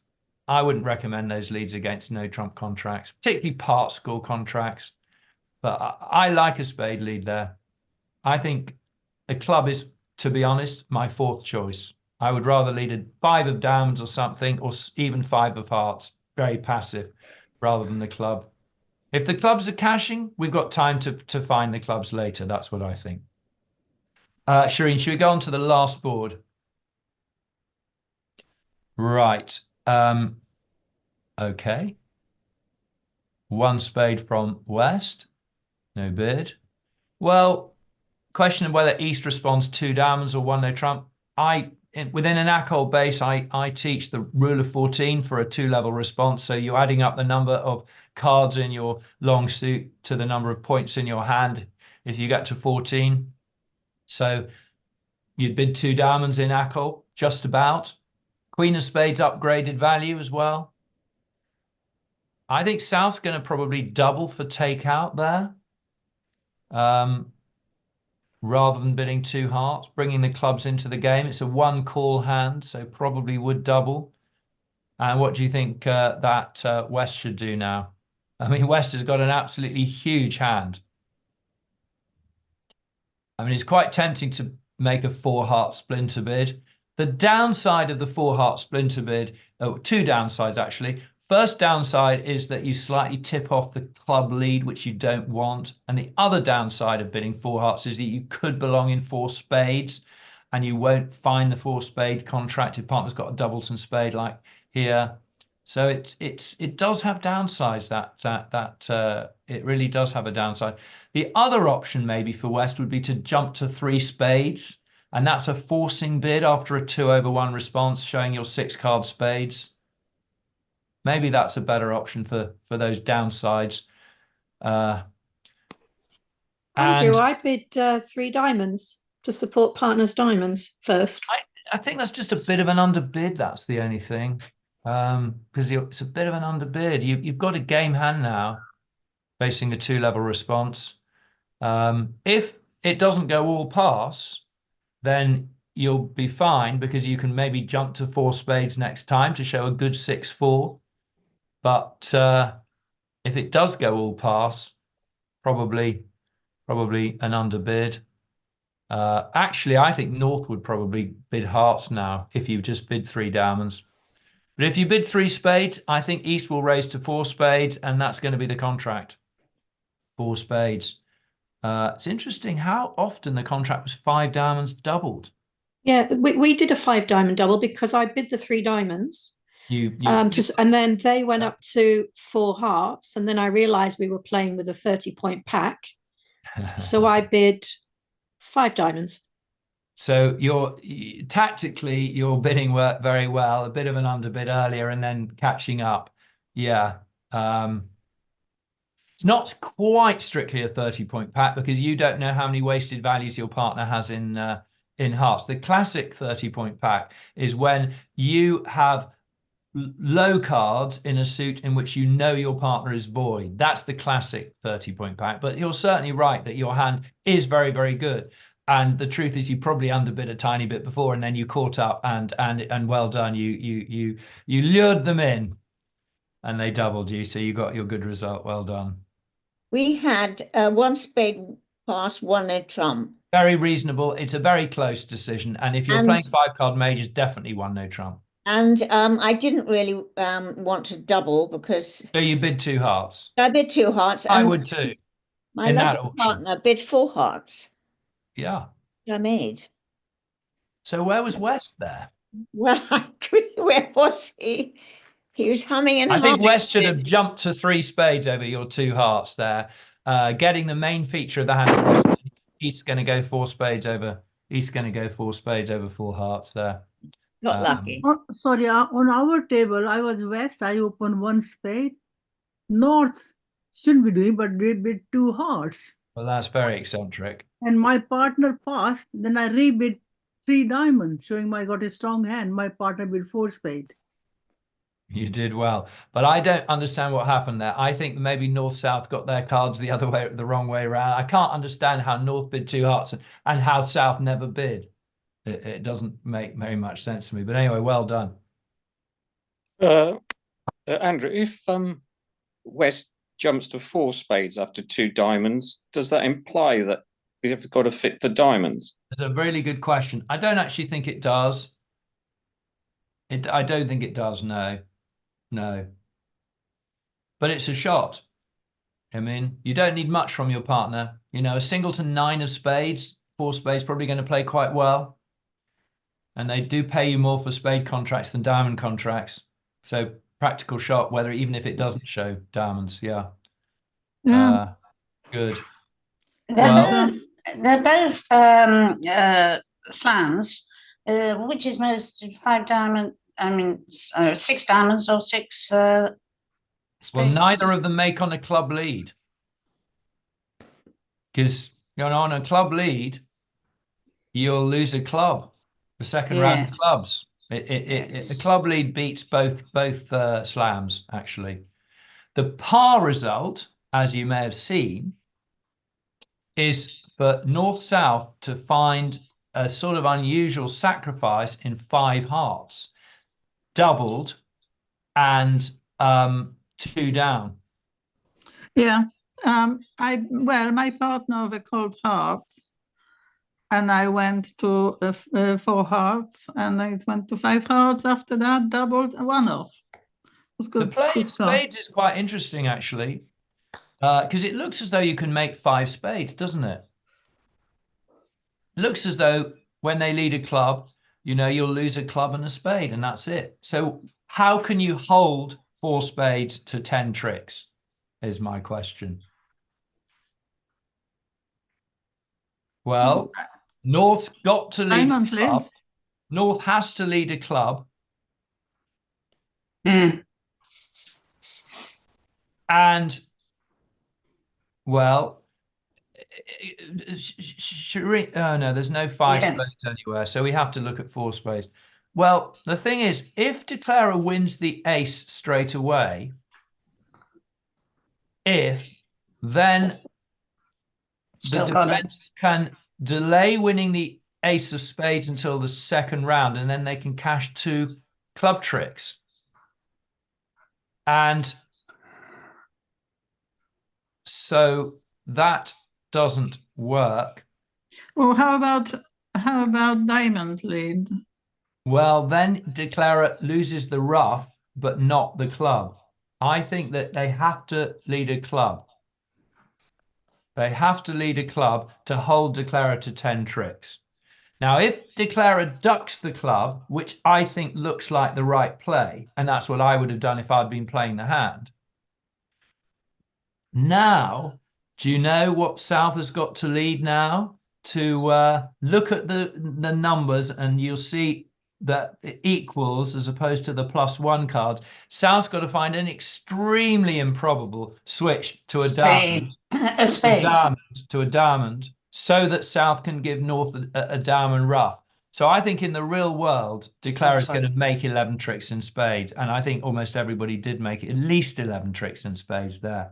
I wouldn't recommend those leads against no trump contracts, particularly part score contracts. But I like a spade lead there. I think a club is, to be honest, my 4th choice. I would rather lead a 5 of diamonds or something, or even 5 of hearts, very passive, rather than the club. If the clubs are cashing, we've got time to find the clubs later. That's what I think. Shireen, should we go on to the last board? Right. Okay. 1 spade from West. No bid. Well, question of whether East responds 2 diamonds or 1 no trump. I within an ACOL base, I teach the rule of 14 for a 2-level response. So you're adding up the number of cards in your long suit to the number of points in your hand if you get to 14. So you'd bid 2 diamonds in ACOL, just about. Queen of spades upgraded value as well. I think South's going to probably double for takeout there. Rather than bidding 2 hearts, bringing the clubs into the game. It's a 1 call hand, so probably would double. And what do you think that West should do now? I mean, West has got an absolutely huge hand. I mean, it's quite tempting to make a 4-heart splinter bid. The downside of the 4-heart splinter bid, 2 downsides actually. First downside is that you slightly tip off the club lead, which you don't want. And the other downside of bidding 4 hearts is that you could belong in 4 spades and you won't find the 4 spade contract. Your partner's got a doubleton spade like here. So it does have downsides, it really does have a downside. The other option maybe for West would be to jump to 3 spades. And that's a forcing bid after a 2/1 response, showing your 6-card spades. Maybe that's a better option for those downsides. Andrew, And I bid 3 diamonds to support partners' diamonds first. I think that's just a bit of an underbid. That's the only thing. Because it's a bit of an underbid. You've got a game hand now, facing a 2-level response. If it doesn't go all pass, then you'll be fine because you can maybe jump to 4 spades next time to show a good 6-4. But if it does go all pass, probably an underbid. Actually, I think North would probably bid hearts now if you just bid 3 diamonds. But if you bid 3 spades, I think East will raise to 4 spades, and that's going to be the contract. 4 spades. It's interesting how often the contract was 5 diamonds doubled. Yeah, we did a 5 diamond double because I bid the 3 diamonds. And then they went up to 4 hearts, and then I realized we were playing with a 30-point pack. So I bid 5 diamonds. So tactically you're bidding very well, a bit of an underbid earlier and then catching up. Yeah. It's not quite strictly a 30-point pack because you don't know how many wasted values your partner has in hearts. The classic 30-point pack is when you have low cards in a suit in which you know your partner is void. That's the classic 30-point pack. But you're certainly right that your hand is very, very good. And the truth is you probably underbid a tiny bit before and then you caught up and well done. You lured them in and they doubled you. So you got your good result. Well done. We had 1 spade pass, 1 no trump. Very reasonable. It's a very close decision. And if you're playing 5-card majors, definitely 1 no trump. And I didn't really want to double because... So you bid 2 hearts? I bid 2 hearts. I would too. My lovely partner bid 4 hearts. Yeah. I made. So where was West there? Well, where was he? He was humming and I humming. think West should have jumped to 3 spades over your 2 hearts there. Getting the main feature of the hand across. East's going to go 4 spades over. East's going to go 4 spades over 4 hearts there. Not lucky. Sorry, on our table, I was West. I opened 1 spade. North shouldn't be doing, but we bid 2 hearts. Well, that's very eccentric. And my partner passed. Then I rebid 3 diamonds, showing I got a strong hand. My partner bid 4 spade. You did well, but I don't understand what happened there. I think maybe North-South got their cards the wrong way around. I can't understand how North bid 2 hearts and how South never bid. It doesn't make very much sense to me. But anyway, well done. Andrew, if West jumps to 4 spades after 2 diamonds, does that imply that they've got to fit for diamonds? It's a really good question. I don't actually think it does. I don't think it does, no. But it's a shot. I mean, you don't need much from your partner. You know, a singleton 9 of spades, 4 spades, probably going to play quite well. And they do pay you more for spade contracts than diamond contracts. So practical shot, even if it doesn't show diamonds, yeah. Good. They're both slams, which is most 5 diamond? I mean, 6 diamonds or 6 spades? Well, neither of them make on a club lead. Because on a club lead, you'll lose a club. The second round of clubs. A club lead beats both slams, actually. The par result, as you may have seen, is for North-South to find a sort of unusual sacrifice in 5 hearts, doubled and 2 down. Yeah. My partner they called hearts, and I went to 4 hearts, and I went to 5 hearts after that, doubled, 1 off. It was good. The playing spades is quite interesting, actually, because it looks as though you can make 5 spades, doesn't it? It looks as though when they lead a club, you'll lose a club and a spade, and that's it. So how can you hold 4 spades to 10 tricks, is my question. Well, North got to lead a club. North has to lead a club. And, well, Shireen, oh no, there's no 5 spades anywhere, so we have to look at 4 spades. Well, the thing is, if Declarer wins the ace straight away, then the defense can delay winning the ace of spades until the second round, and then they can cash 2 club tricks. And so that doesn't work. Well, how about diamond lead? Well, then Declarer loses the rough, but not the club. I think that they have to lead a club. They have to lead a club to hold Declarer to 10 tricks. Now, if Declarer ducks the club, which I think looks like the right play, and that's what I would have done if I'd been playing the hand. Now, do you know what South has got to lead now? To look at the numbers, and you'll see that it equals as opposed to the +1 cards. South's got to find an extremely improbable switch to a diamond, to a diamond, so that South can give North a diamond rough. So I think in the real world, Declarer is going to make 11 tricks in spades, and I think almost everybody did make at least 11 tricks in spades there.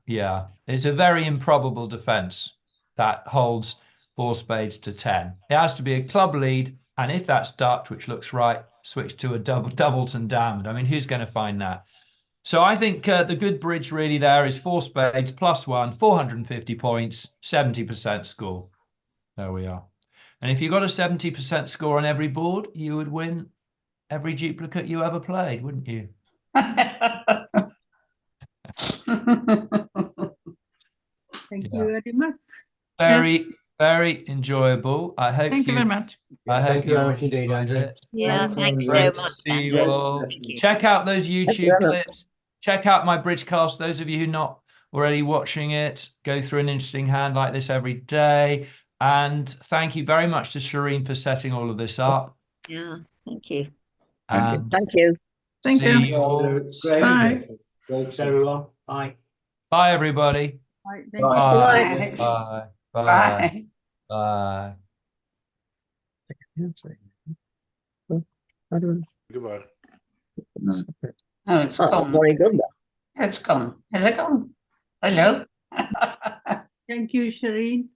Yeah, it's a very improbable defense that holds 4 spades to 10. It has to be a club lead, and if that's ducked, which looks right, switch to a doubles and diamond. I mean, who's going to find that? So I think the good bridge really there is 4 spades +1, 450 points, 70% score. There we are. And if you got a 70% score on every board, you would win every duplicate you ever played, wouldn't you? Thank you very much. Very enjoyable. I hope Thank you very much. Thank you very much indeed, Andrew. Yeah, thank you so Great to much. see you all. Check out those YouTube clips. Check out my Bridgecast. Those of you who are not already watching it, go through an interesting hand like this every day. And thank you very much to Shireen for setting all of this up. Yeah, thank you. Thank you. Thank you. See you all. Bye. Thanks, everyone. Bye. Bye, everybody. Bye. Bye. Bye. Bye. Goodbye. Oh, it's gone. Very good. It's gone. Has it gone? Hello? Thank you, Shireen.